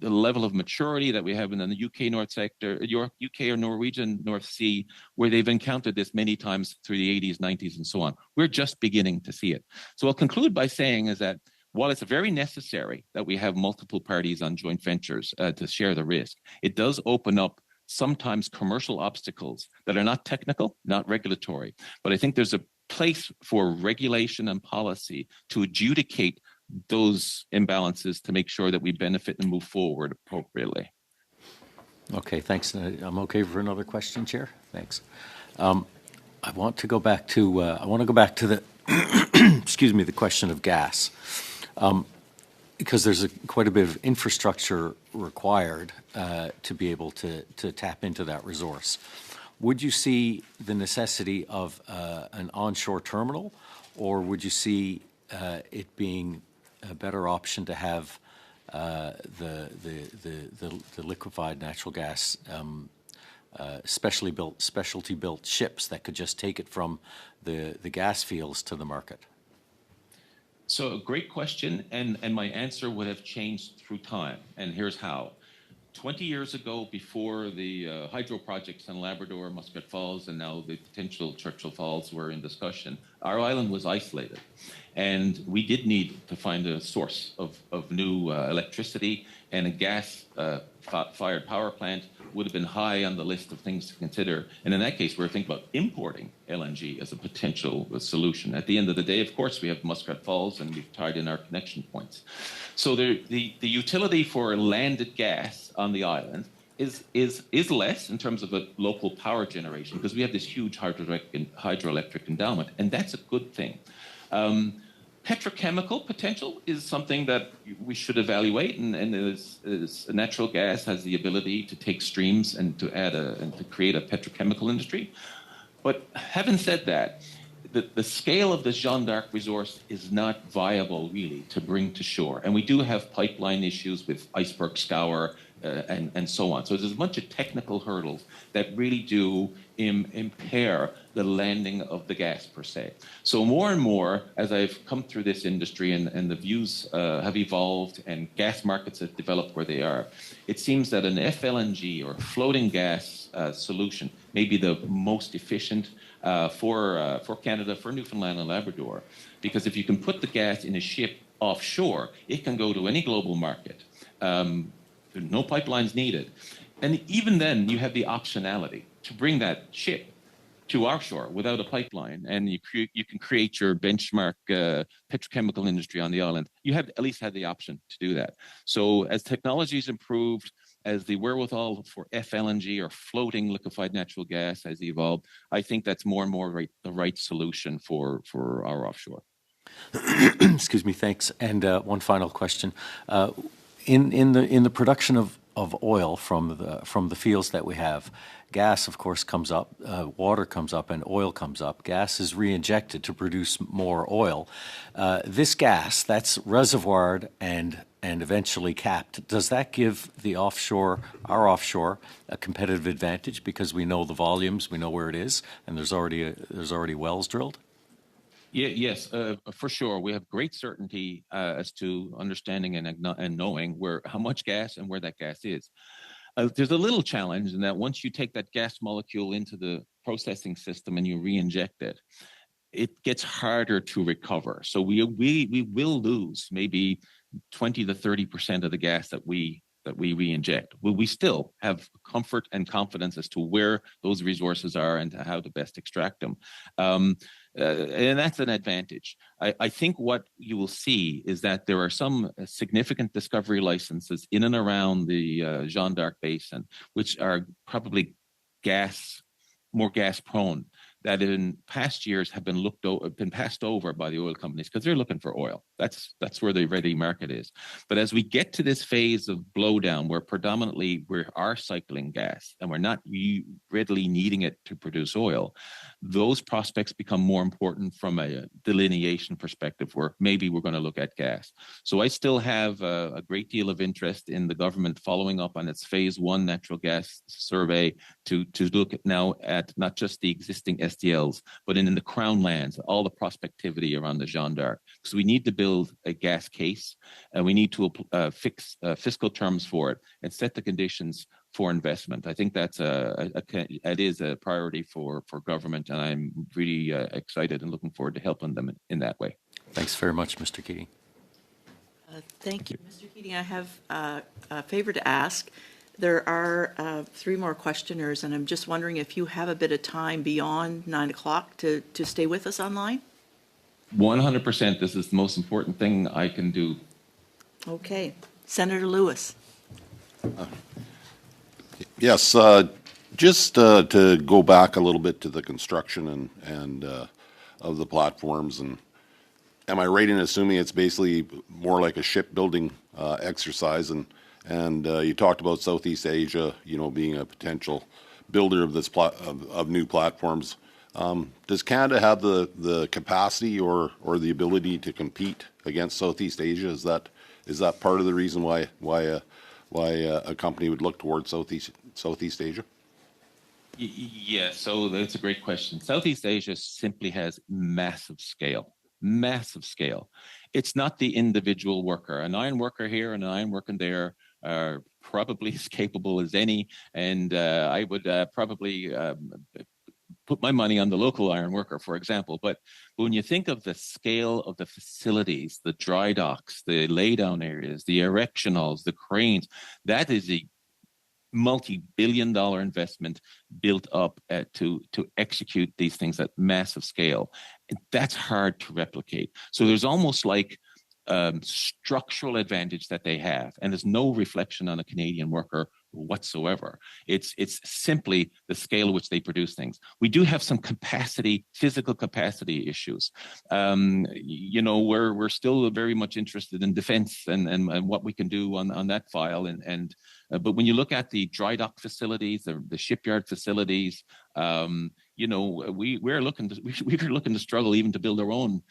level of maturity that we have in the UK North sector, UK or Norwegian North Sea, where they've encountered this many times through the 80s, 90s, and so on. We're just beginning to see it. So I'll conclude by saying is that while it's very necessary that we have multiple parties on joint ventures to share the risk, it does open up sometimes commercial obstacles that are not technical, not regulatory. But I think there's a place for regulation and policy to adjudicate those imbalances to make sure that we benefit and move forward appropriately. Okay, thanks. I'm okay for another question, Chair. Thanks. I want to go back to the excuse me, the question of gas. Because there's quite a bit of infrastructure required to be able to tap into that resource. Would you see the necessity of an onshore terminal, or would you see it being a better option to have the liquefied natural gas specialty built ships that could just take it from the gas fields to the market? So a great question, and my answer would have changed through time, and here's how. 20 years ago, before the hydro projects in Labrador, Muscat Falls, and now the potential Churchill Falls were in discussion, our island was isolated. And we did need to find a source of new electricity, and a gas-fired power plant would have been high on the list of things to consider. And in that case, we were thinking about importing LNG as a potential solution. At the end of the day, of course, we have Muscat Falls, and we've tied in our connection points. So the utility for landed gas on the island is less in terms of a local power generation, because we have this huge hydroelectric endowment, and that's a good thing. Petrochemical potential is something that we should evaluate, and natural gas has the ability to take streams and to create a petrochemical industry. But having said that, the scale of the Jeanne d'Arc resource is not viable really to bring to shore, and we do have pipeline issues with iceberg scour and so on. So there's a bunch of technical hurdles that really do impair the landing of the gas per se. So more and more, as I've come through this industry and the views have evolved and gas markets have developed where they are, it seems that an FLNG or floating gas solution may be the most efficient for Canada, for Newfoundland and Labrador, because if you can put the gas in a ship offshore, it can go to any global market. There's no pipelines needed. And even then, you have the optionality to bring that ship to offshore without a pipeline, and you can create your benchmark petrochemical industry on the island. You have at least had the option to do that. So as technologies improved, as the wherewithal for FLNG or floating liquefied natural gas has evolved, I think that's more and more the right solution for our offshore. Excuse me, thanks. And one final question. In the production of oil from the fields that we have, gas, of course, comes up, water comes up, and oil comes up. Gas is re-injected to produce more oil. This gas, that's reservoired and eventually capped. Does that give our offshore, a competitive advantage because we know the volumes, we know where it is, and there's already wells drilled? Yeah, yes, for sure. We have great certainty as to understanding and knowing how much gas and where that gas is. There's a little challenge in that once you take that gas molecule into the processing system and you re-inject it, it gets harder to recover. So we will lose maybe 20 to 30% of the gas that we re-inject. Will we still have comfort and confidence as to where those resources are and how to best extract them? And that's an advantage. I think what you will see is that there are some significant discovery licenses in and around the Jeanne d'Arc Basin, which are probably more gas prone, that in past years have been passed over by the oil companies because they're looking for oil. That's where the ready market is. But as we get to this phase of blowdown, where predominantly we are cycling gas and we're not readily needing it to produce oil, those prospects become more important from a delineation perspective, where maybe we're going to look at gas. So I still have a great deal of interest in the government following up on its phase 1 natural gas survey to look now at not just the existing SDLs, but in the Crown lands, all the prospectivity around the Jeanne d'Arc. So we need to build a gas case, and we need to fix fiscal terms for it and set the conditions for investment. I think it is a priority for government, and I'm really excited and looking forward to helping them in that way. Thanks very much, Mr. Keating. Thank you. Mr. Keating, I have a favor to ask. There are 3 more questioners, and I'm just wondering if you have a bit of time beyond 9 o'clock to stay with us online? 100%. This is the most important thing I can do. Okay. Senator Lewis. Yes, just to go back a little bit to the construction and of the platforms, and am I right in assuming it's basically more like a shipbuilding exercise? And you talked about Southeast Asia, being a potential builder of of new platforms. Does Canada have the capacity or the ability to compete against Southeast Asia? Is that part of the reason why a company would look towards Southeast Asia? Yeah, so that's a great question. Southeast Asia simply has massive scale. Massive scale. It's not the individual worker. An iron worker here and an iron worker there are probably as capable as any, and I would probably put my money on the local iron worker, for example. But when you think of the scale of the facilities, the dry docks, the laydown areas, the erection halls, the cranes, that is a multi-billion-dollar investment built up to execute these things at massive scale. And that's hard to replicate. So there's almost like structural advantage that they have, and there's no reflection on a Canadian worker whatsoever. It's simply the scale at which they produce things. We do have some physical capacity issues. We're still very much interested in defense and what we can do on that file. But when you look at the dry dock facilities, the shipyard facilities, we're looking to struggle even to build our own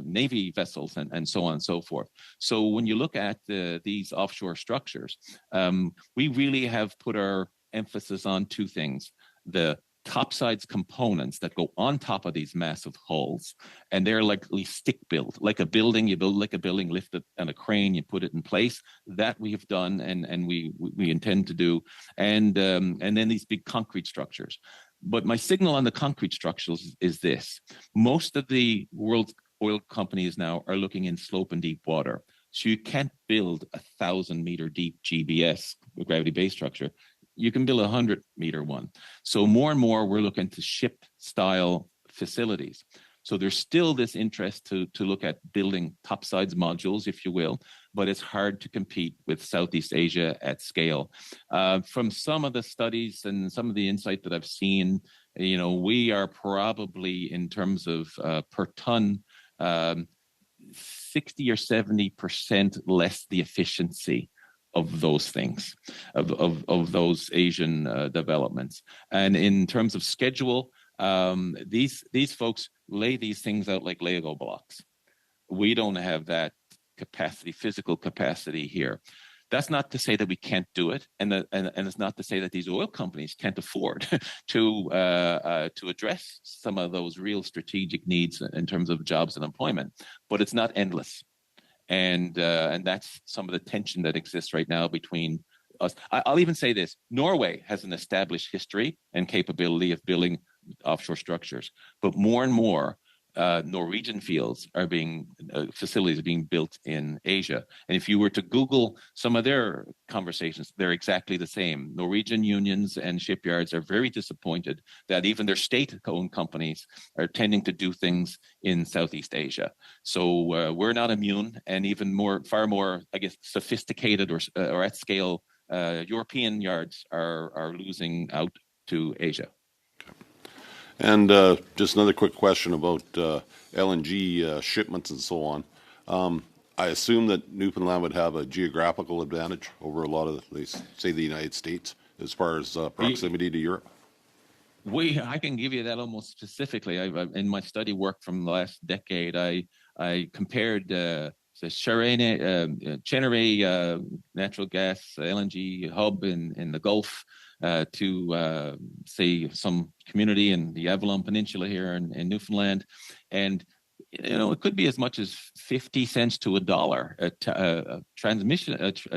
Navy vessels and so on and so forth. So when you look at these offshore structures, we really have put our emphasis on 2 things: the topsides components that go on top of these massive hulls, and they're likely stick built, like a building. You build like a building, lift it on a crane, you put it in place. That we have done, and we intend to do, and then these big concrete structures. But my signal on the concrete structures is this: most of the world's oil companies now are looking in slope and deep water. So you can't build 1,000-meter deep GBS, gravity-based structure, you can build a 100-meter one. So more and more, we're looking to ship-style facilities. So there's still this interest to look at building topsides modules, if you will, but it's hard to compete with Southeast Asia at scale. From some of the studies and some of the insight that I've seen, we are probably, in terms of per ton, 60 or 70% less the efficiency of those things, of those Asian developments. And in terms of schedule, these folks lay these things out like Lego blocks. We don't have that capacity, physical capacity here. That's not to say that we can't do it, and it's not to say that these oil companies can't afford to address some of those real strategic needs in terms of jobs and employment. But it's not endless, and that's some of the tension that exists right now between us. I'll even say this: Norway has an established history and capability of building offshore structures, but more and more Norwegian facilities are being built in Asia. And if you were to Google some of their conversations, they're exactly the same. Norwegian unions and shipyards are very disappointed that even their state-owned companies are tending to do things in Southeast Asia. So we're not immune, and even far more, I guess, sophisticated or at scale European yards are losing out to Asia. And just another quick question about LNG shipments and so on. I assume that Newfoundland would have a geographical advantage over a lot of, say, the United States as far as proximity to Europe? I can give you that almost specifically. In my study work from the last decade, I compared the Chenery natural gas LNG hub in the Gulf to say some community in the Avalon Peninsula here in Newfoundland, and it could be as much as 50 cents to $1 a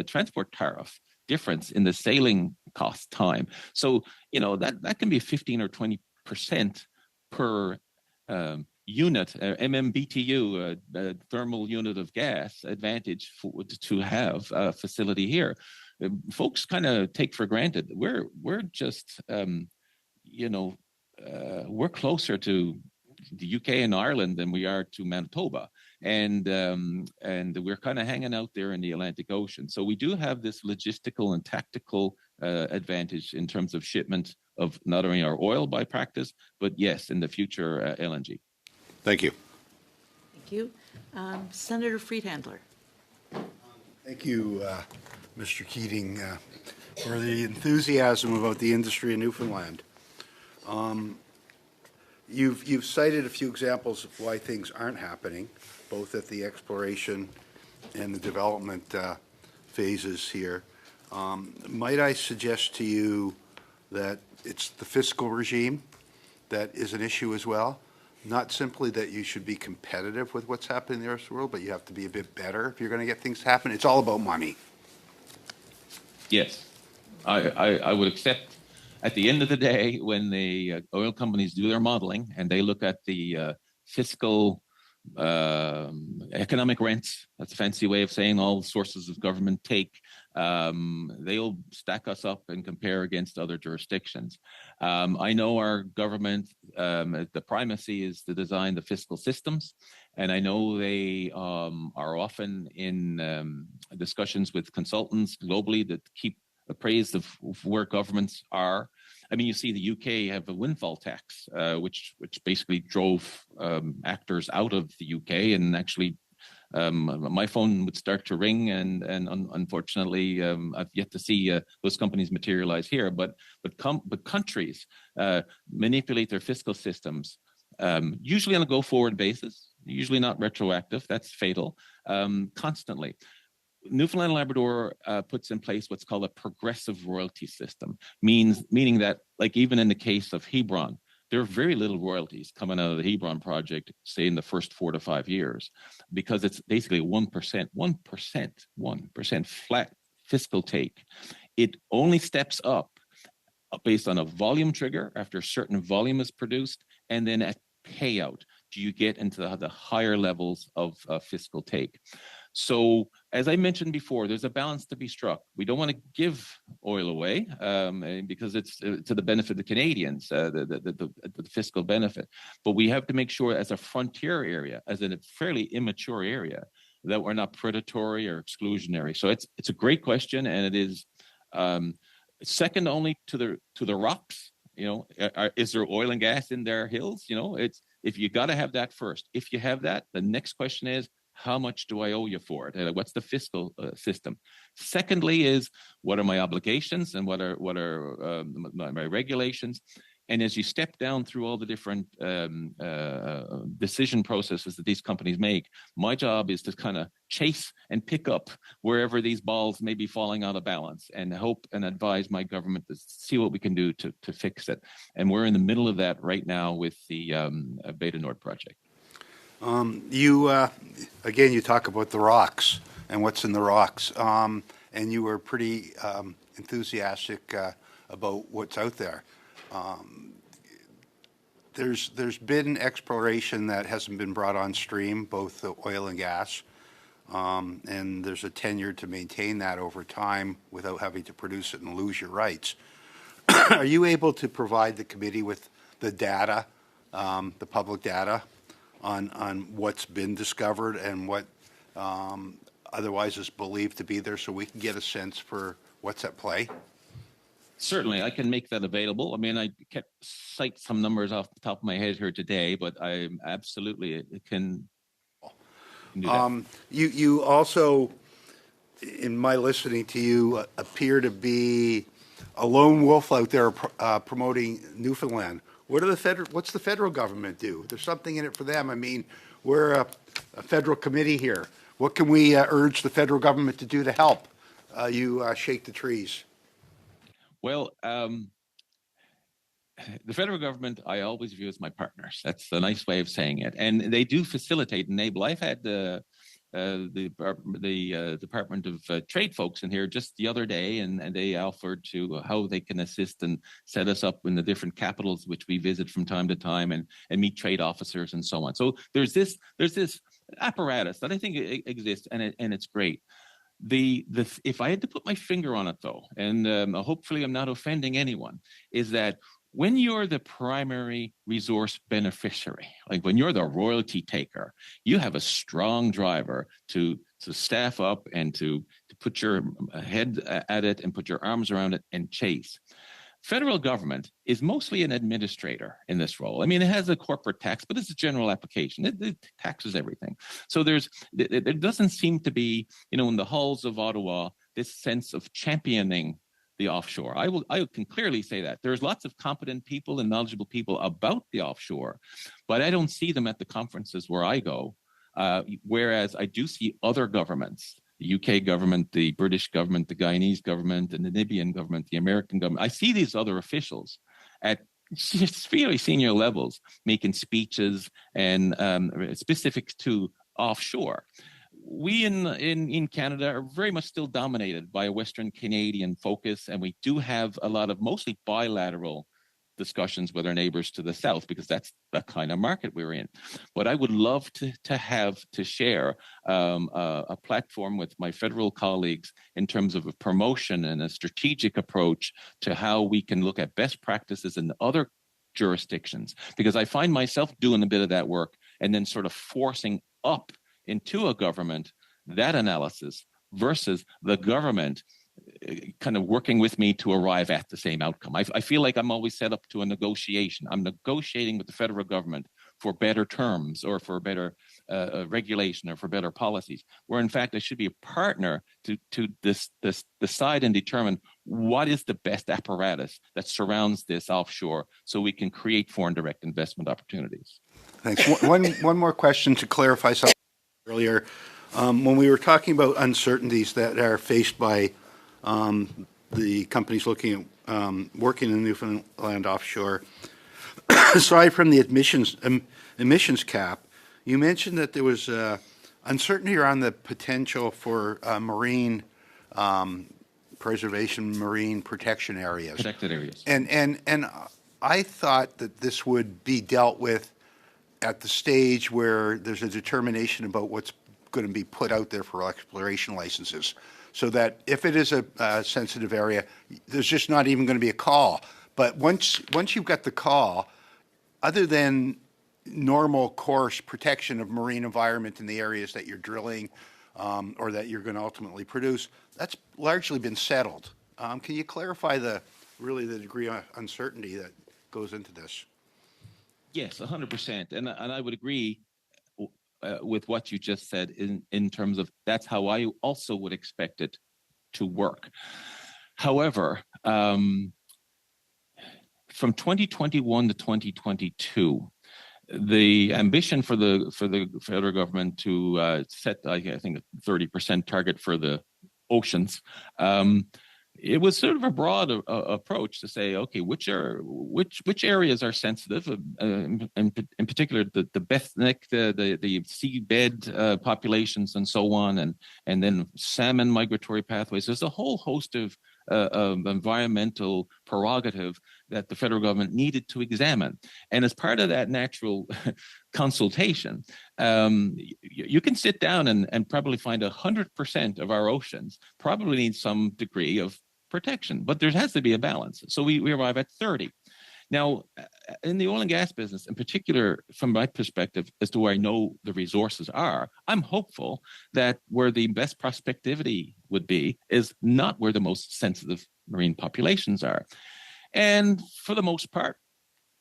transport tariff difference in the sailing cost time. So that can be 15 or 20% per unit, MMBTU, thermal unit of gas advantage to have a facility here. Folks kind of take for granted we're just we're closer to the UK and Ireland than we are to Manitoba, and we're kind of hanging out there in the Atlantic Ocean. So we do have this logistical and tactical advantage in terms of shipment of not only our oil by practice, but yes, in the future LNG. Thank you. Thank you. Senator Friedhandler. Thank you, Mr. Keating, for the enthusiasm about the industry in Newfoundland. You've cited a few examples of why things aren't happening, both at the exploration and the development phases here. Might I suggest to you that it's the fiscal regime that is an issue as well? Not simply that you should be competitive with what's happening in the rest of the world, but you have to be a bit better if you're going to get things to happen. It's all about money. Yes, I would accept. At the end of the day, when the oil companies do their modeling and they look at the fiscal economic rents, that's a fancy way of saying all sources of government take, they'll stack us up and compare against other jurisdictions. I know our government, the primacy is to design the fiscal systems, and I know they are often in discussions with consultants globally that keep appraised of where governments are. I mean, you see the UK have a windfall tax, which basically drove actors out of the UK, and actually my phone would start to ring, and unfortunately I've yet to see those companies materialize here. But countries manipulate their fiscal systems, usually on a go-forward basis, usually not retroactive. That's fatal, constantly. Newfoundland and Labrador puts in place what's called a progressive royalty system, meaning that, like even in the case of Hebron, there are very little royalties coming out of the Hebron project, say in the first 4 to 5 years, because it's basically 1% flat fiscal take. It only steps up based on a volume trigger after a certain volume is produced, and then at payout do you get into the higher levels of fiscal take. So as I mentioned before, there's a balance to be struck. We don't want to give oil away because it's to the benefit of the Canadians, the fiscal benefit. But we have to make sure as a frontier area, as in a fairly immature area, that we're not predatory or exclusionary. So it's a great question, and it is second only to the rocks. Is there oil and gas in their hills? It's if you got to have that first. If you have that, the next question is, how much do I owe you for it? What's the fiscal system? Secondly, is what are my obligations and what are my regulations? And as you step down through all the different decision processes that these companies make, my job is to kind of chase and pick up wherever these balls may be falling out of balance and hope and advise my government to see what we can do to fix it. And we're in the middle of that right now with the Beta Nord project. You talk about the rocks and what's in the rocks, and you were pretty enthusiastic about what's out there. There's been exploration that hasn't been brought on stream, both the oil and gas, and there's a tenure to maintain that over time without having to produce it and lose your rights. Are you able to provide the committee with the data, the public data, on what's been discovered and what otherwise is believed to be there, so we can get a sense for what's at play? Certainly, I can make that available. I mean, I can't cite some numbers off the top of my head here today, but I absolutely can do that. You also, in my listening to you, appear to be a lone wolf out there promoting Newfoundland. What's the federal government do? There's something in it for them. I mean, we're a federal committee here. What can we urge the federal government to do to help you shake the trees? Well, the federal government, I always view as my partners. That's the nice way of saying it. And they do facilitate, enable. I've had the Department of Trade folks in here just the other day, and they offered to how they can assist and set us up in the different capitals which we visit from time to time and meet trade officers and so on. So there's this apparatus that I think exists, and it's great. If I had to put my finger on it though, and hopefully I'm not offending anyone, is that when you're the primary resource beneficiary, like when you're the royalty taker, you have a strong driver to staff up and to put your head at it and put your arms around it and chase. Federal government is mostly an administrator in this role. I mean, it has a corporate tax, but it's a general application. It taxes everything. So there doesn't seem to be, in the halls of Ottawa, this sense of championing the offshore. I can clearly say that. There's lots of competent people and knowledgeable people about the offshore, but I don't see them at the conferences where I go, whereas I do see other governments, the UK government, the British government, the Guyanese government, the Namibian government, the American government. I see these other officials at fairly senior levels making speeches and specific to offshore. We in Canada are very much still dominated by a Western Canadian focus, and we do have a lot of mostly bilateral discussions with our neighbors to the south because that's the kind of market we're in. But I would love to share a platform with my federal colleagues in terms of a promotion and a strategic approach to how we can look at best practices in other jurisdictions, because I find myself doing a bit of that work and then sort of forcing up into a government that analysis versus the government kind of working with me to arrive at the same outcome. I feel like I'm always set up to a negotiation. I'm negotiating with the federal government for better terms or for better regulation or for better policies, where in fact I should be a partner to decide and determine what is the best apparatus that surrounds this offshore so we can create foreign direct investment opportunities. Thanks. One more question to clarify something earlier. When we were talking about uncertainties that are faced by the companies looking at working in Newfoundland offshore, aside from the emissions cap, you mentioned that there was uncertainty around the potential for marine preservation, marine protection areas. Protected areas. And I thought that this would be dealt with at the stage where there's a determination about what's going to be put out there for exploration licenses. So that if it is a sensitive area, there's just not even going to be a call. But once you've got the call, other than normal course protection of marine environment in the areas that you're drilling or that you're going to ultimately produce, that's largely been settled. Can you clarify the degree of uncertainty that goes into this? Yes, 100%. And I would agree with what you just said in terms of that's how I also would expect it to work. However, from 2021 to 2022, the ambition for the federal government to set, I think, a 30% target for the oceans. It was sort of a broad approach to say, okay, which areas are sensitive, in particular the Bethnic, the seabed populations, and so on, and then salmon migratory pathways. There's a whole host of environmental prerogative that the federal government needed to examine, and as part of that natural consultation, you can sit down and probably find 100% of our oceans probably need some degree of protection, but there has to be a balance. So we arrive at 30. Now, in the oil and gas business, in particular, from my perspective, as to where I know the resources are, I'm hopeful that where the best prospectivity would be is not where the most sensitive marine populations are. And for the most part,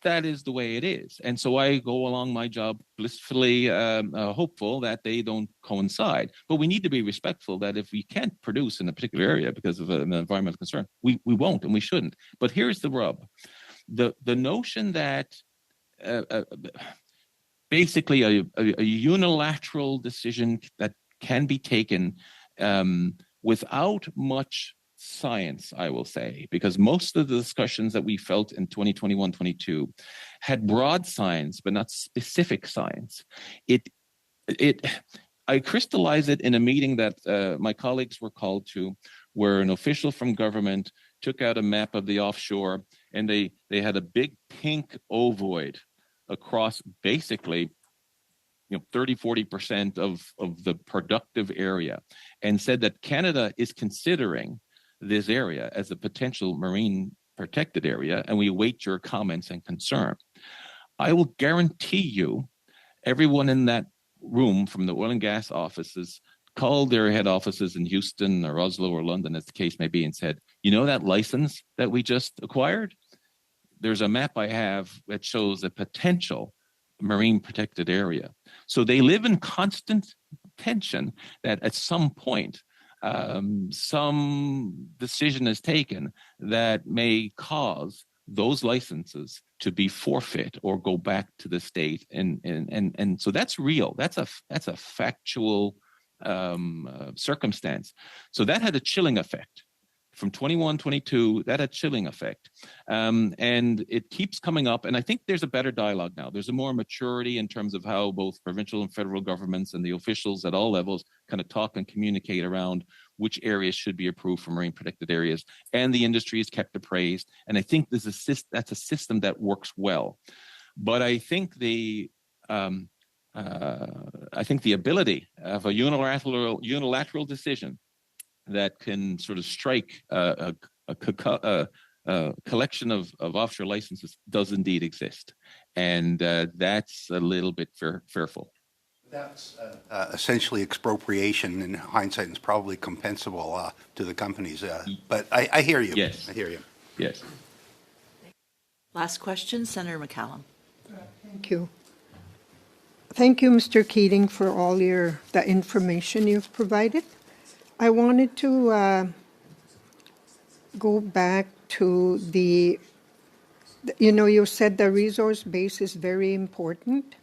that is the way it is. And so I go along my job blissfully hopeful that they don't coincide. But we need to be respectful that if we can't produce in a particular area because of an environmental concern, we won't and we shouldn't. But here's the rub. The notion that basically a unilateral decision that can be taken without much science, I will say, because most of the discussions that we felt in 2021-22 had broad science, but not specific science. I crystallized it in a meeting that my colleagues were called to, where an official from government took out a map of the offshore, and they had a big pink ovoid across basically 30-40% of the productive area, and said that Canada is considering this area as a potential marine protected area, and we await your comments and concern. I will guarantee you everyone in that room from the oil and gas offices called their head offices in Houston or Oslo or London, as the case may be, and said, that license that we just acquired? There's a map I have that shows a potential marine protected area. So they live in constant tension that at some point, some decision is taken that may cause those licenses to be forfeit or go back to the state, and so that's real. That's a factual circumstance. So that had a chilling effect. From 21-22, that had chilling effect. And it keeps coming up. And I think there's a better dialogue now. There's a more maturity in terms of how both provincial and federal governments and the officials at all levels kind of talk and communicate around which areas should be approved for marine protected areas. And the industry is kept appraised. And I think that's a system that works well. But I think the ability of a unilateral decision that can sort of strike a collection of offshore licenses does indeed exist. And that's a little bit fearful. That's essentially expropriation in hindsight, and it's probably compensable to the companies. But I hear you. Yes. I hear you. Yes. Last question, Senator McCallum. Thank you. Thank you, Mr. Keating, for all the information you've provided. I wanted to go back to you said the resource base is very important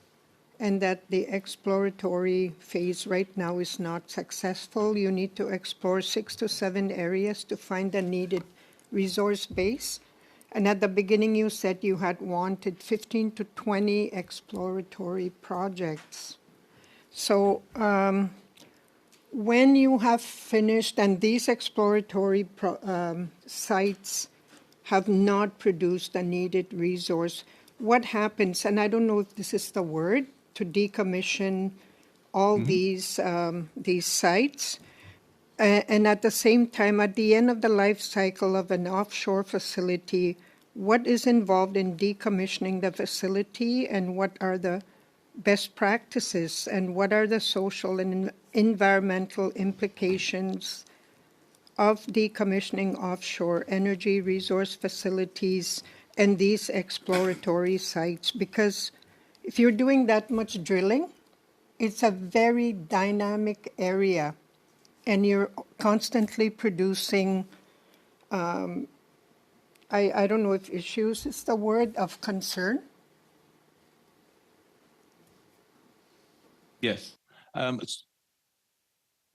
and that the exploratory phase right now is not successful. You need to explore 6 to 7 areas to find the needed resource base. And at the beginning, you said you had wanted 15 to 20 exploratory projects. So, when you have finished and these exploratory sites have not produced a needed resource, what happens, and I don't know if this is the word, to decommission all these sites. And at the same time, at the end of the life cycle of an offshore facility, what is involved in decommissioning the facility, and what are the best practices, and what are the social and environmental implications of decommissioning offshore energy resource facilities and these exploratory sites? Because if you're doing that much drilling, it's a very dynamic area, and you're constantly producing, I don't know if issues is the word, of concern. Yes.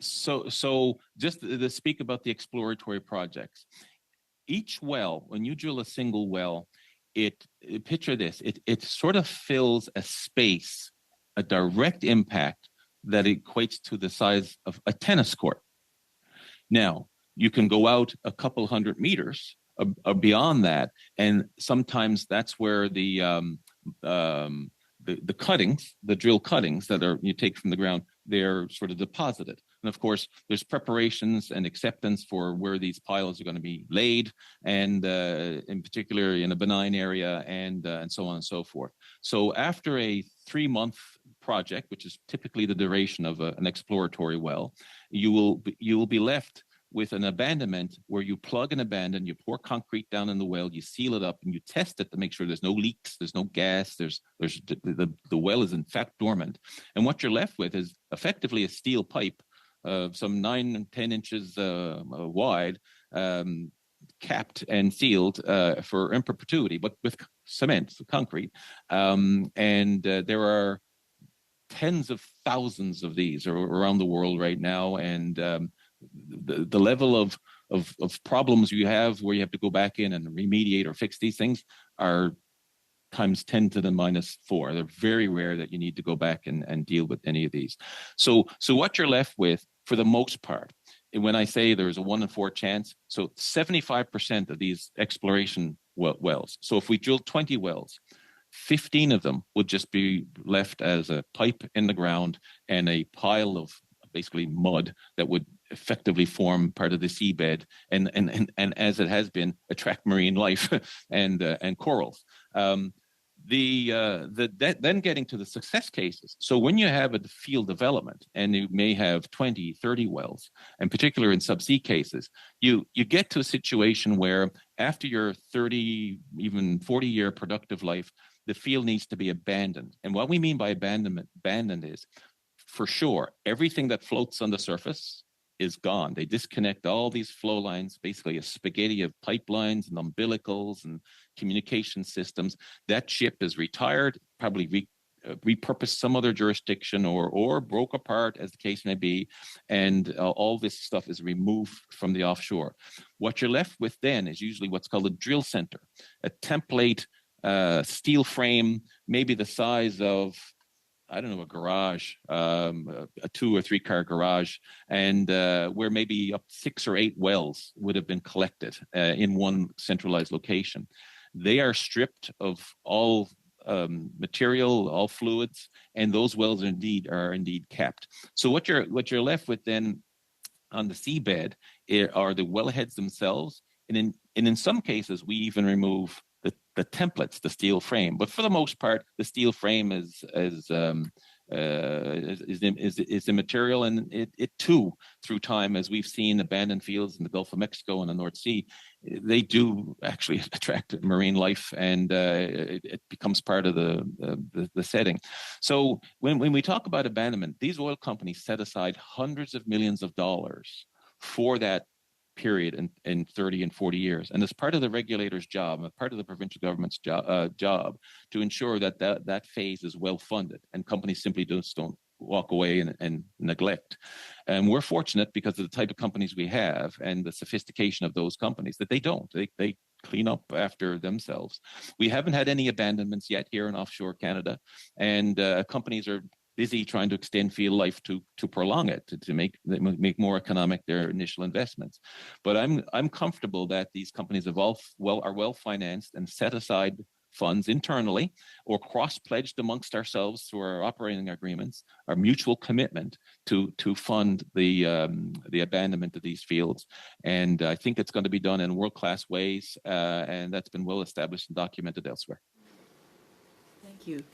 So just to speak about the exploratory projects, each well, when you drill a single well, picture this, it sort of fills a space, a direct impact that equates to the size of a tennis court. Now, you can go out a couple hundred meters beyond that, and sometimes that's where the cuttings, the drill cuttings that you take from the ground, they're sort of deposited. And of course, there's preparations and acceptance for where these piles are going to be laid, and in particular in a benign area, and so on and so forth. So after a 3-month project, which is typically the duration of an exploratory well, you will be left with an abandonment where you plug and abandon, you pour concrete down in the well, you seal it up, and you test it to make sure there's no leaks, there's no gas, the well is in fact dormant. And what you're left with is effectively a steel pipe some 9 and 10 inches wide, capped and sealed for in perpetuity, but with cement, so concrete. There are tens of thousands of these around the world right now, and the level of problems you have where you have to go back in and remediate or fix these things are times 10 to the -4. They're very rare that you need to go back and deal with any of these. So what you're left with, for the most part, when I say there's a 1 in 4 chance, so 75% of these exploration wells. So if we drill 20 wells, 15 of them would just be left as a pipe in the ground and a pile of basically mud that would effectively form part of the seabed, and as it has been, attract marine life and corals. Then getting to the success cases. So when you have a field development and you may have 20, 30 wells, in particular in subsea cases, you get to a situation where after your 30, even 40-year productive life, the field needs to be abandoned. And what we mean by abandoned is, for sure, everything that floats on the surface is gone. They disconnect all these flow lines, basically a spaghetti of pipelines and umbilicals and communication systems. That ship is retired, probably repurposed some other jurisdiction, or broke apart, as the case may be, and all this stuff is removed from the offshore. What you're left with then is usually what's called a drill center, a template steel frame, maybe the size of, I don't know, a garage, a 2 or 3 car garage, and where maybe up 6 or 8 wells would have been collected in one centralized location. They are stripped of all material, all fluids, and those wells are indeed capped. So what you're left with then on the seabed are the wellheads themselves, and in some cases we even remove the templates, the steel frame. But for the most part, the steel frame is immaterial, and it too, through time, as we've seen abandoned fields in the Gulf of Mexico and the North Sea, they do actually attract marine life, and it becomes part of the setting. So when we talk about abandonment, these oil companies set aside hundreds of millions of dollars for that period in 30 and 40 years. And as part of the regulator's job, part of the provincial government's job to ensure that phase is well funded, and companies simply just don't walk away and neglect. And we're fortunate, because of the type of companies we have and the sophistication of those companies, that they don't. They clean up after themselves. We haven't had any abandonments yet here in offshore Canada, and companies are busy trying to extend field life to prolong it, to make more economic their initial investments. But I'm comfortable that these companies are well financed and set aside funds internally or cross-pledged amongst ourselves through our operating agreements, our mutual commitment to fund the abandonment of these fields. And I think it's going to be done in world-class ways, and that's been well established and documented elsewhere. Thank you.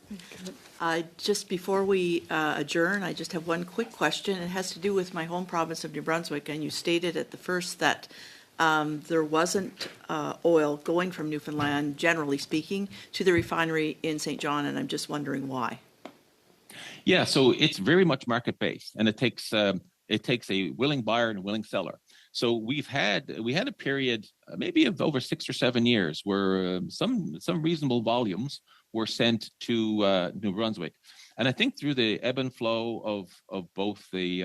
Just before we adjourn, I just have one quick question. It has to do with my home province of New Brunswick, and you stated at the first that there wasn't oil going from Newfoundland, generally speaking, to the refinery in St. John, and I'm just wondering why. Yeah, so it's very much market-based, and it takes a willing buyer and a willing seller. So we had a period maybe of over 6 or 7 years where some reasonable volumes were sent to New Brunswick, and I think through the ebb and flow of both the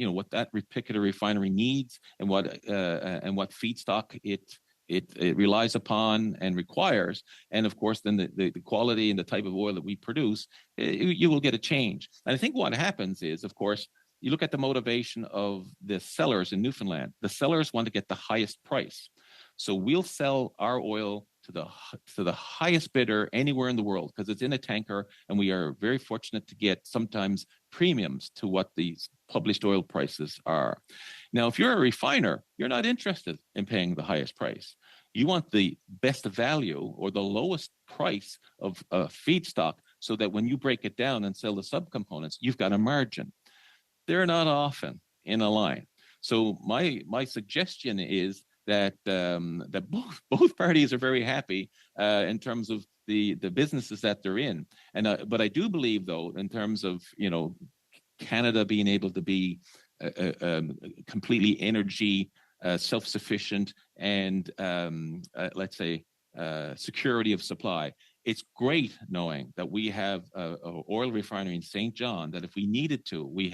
what that particular refinery needs and what feedstock it relies upon and requires, and of course then the quality and the type of oil that we produce, you will get a change. And I think what happens is, of course, you look at the motivation of the sellers in Newfoundland. The sellers want to get the highest price. So we'll sell our oil to the highest bidder anywhere in the world because it's in a tanker, and we are very fortunate to get sometimes premiums to what these published oil prices are. Now, if you're a refiner, you're not interested in paying the highest price. You want the best value or the lowest price of feedstock so that when you break it down and sell the subcomponents, you've got a margin. They're not often in a line. So my suggestion is that both parties are very happy in terms of the businesses that they're in. But I do believe, though, in terms of Canada being able to be completely energy self-sufficient and let's say security of supply. It's great knowing that we have an oil refinery in St. John that if we needed to, we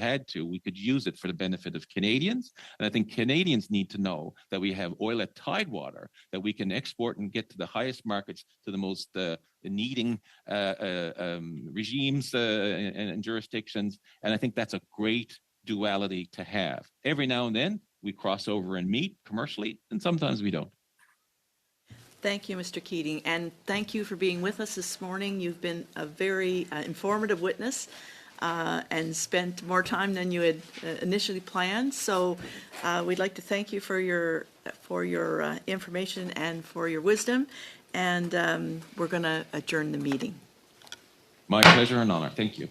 could use it for the benefit of Canadians. And I think Canadians need to know that we have oil at Tidewater that we can export and get to the highest markets, to the most needing regimes and jurisdictions. And I think that's a great duality to have. Every now and then we cross over and meet commercially, and sometimes we don't. Thank you, Mr. Keating, and thank you for being with us this morning. You've been a very informative witness and spent more time than you had initially planned. So we'd like to thank you for your information and for your wisdom, and we're going to adjourn the meeting. My pleasure and honor. Thank you.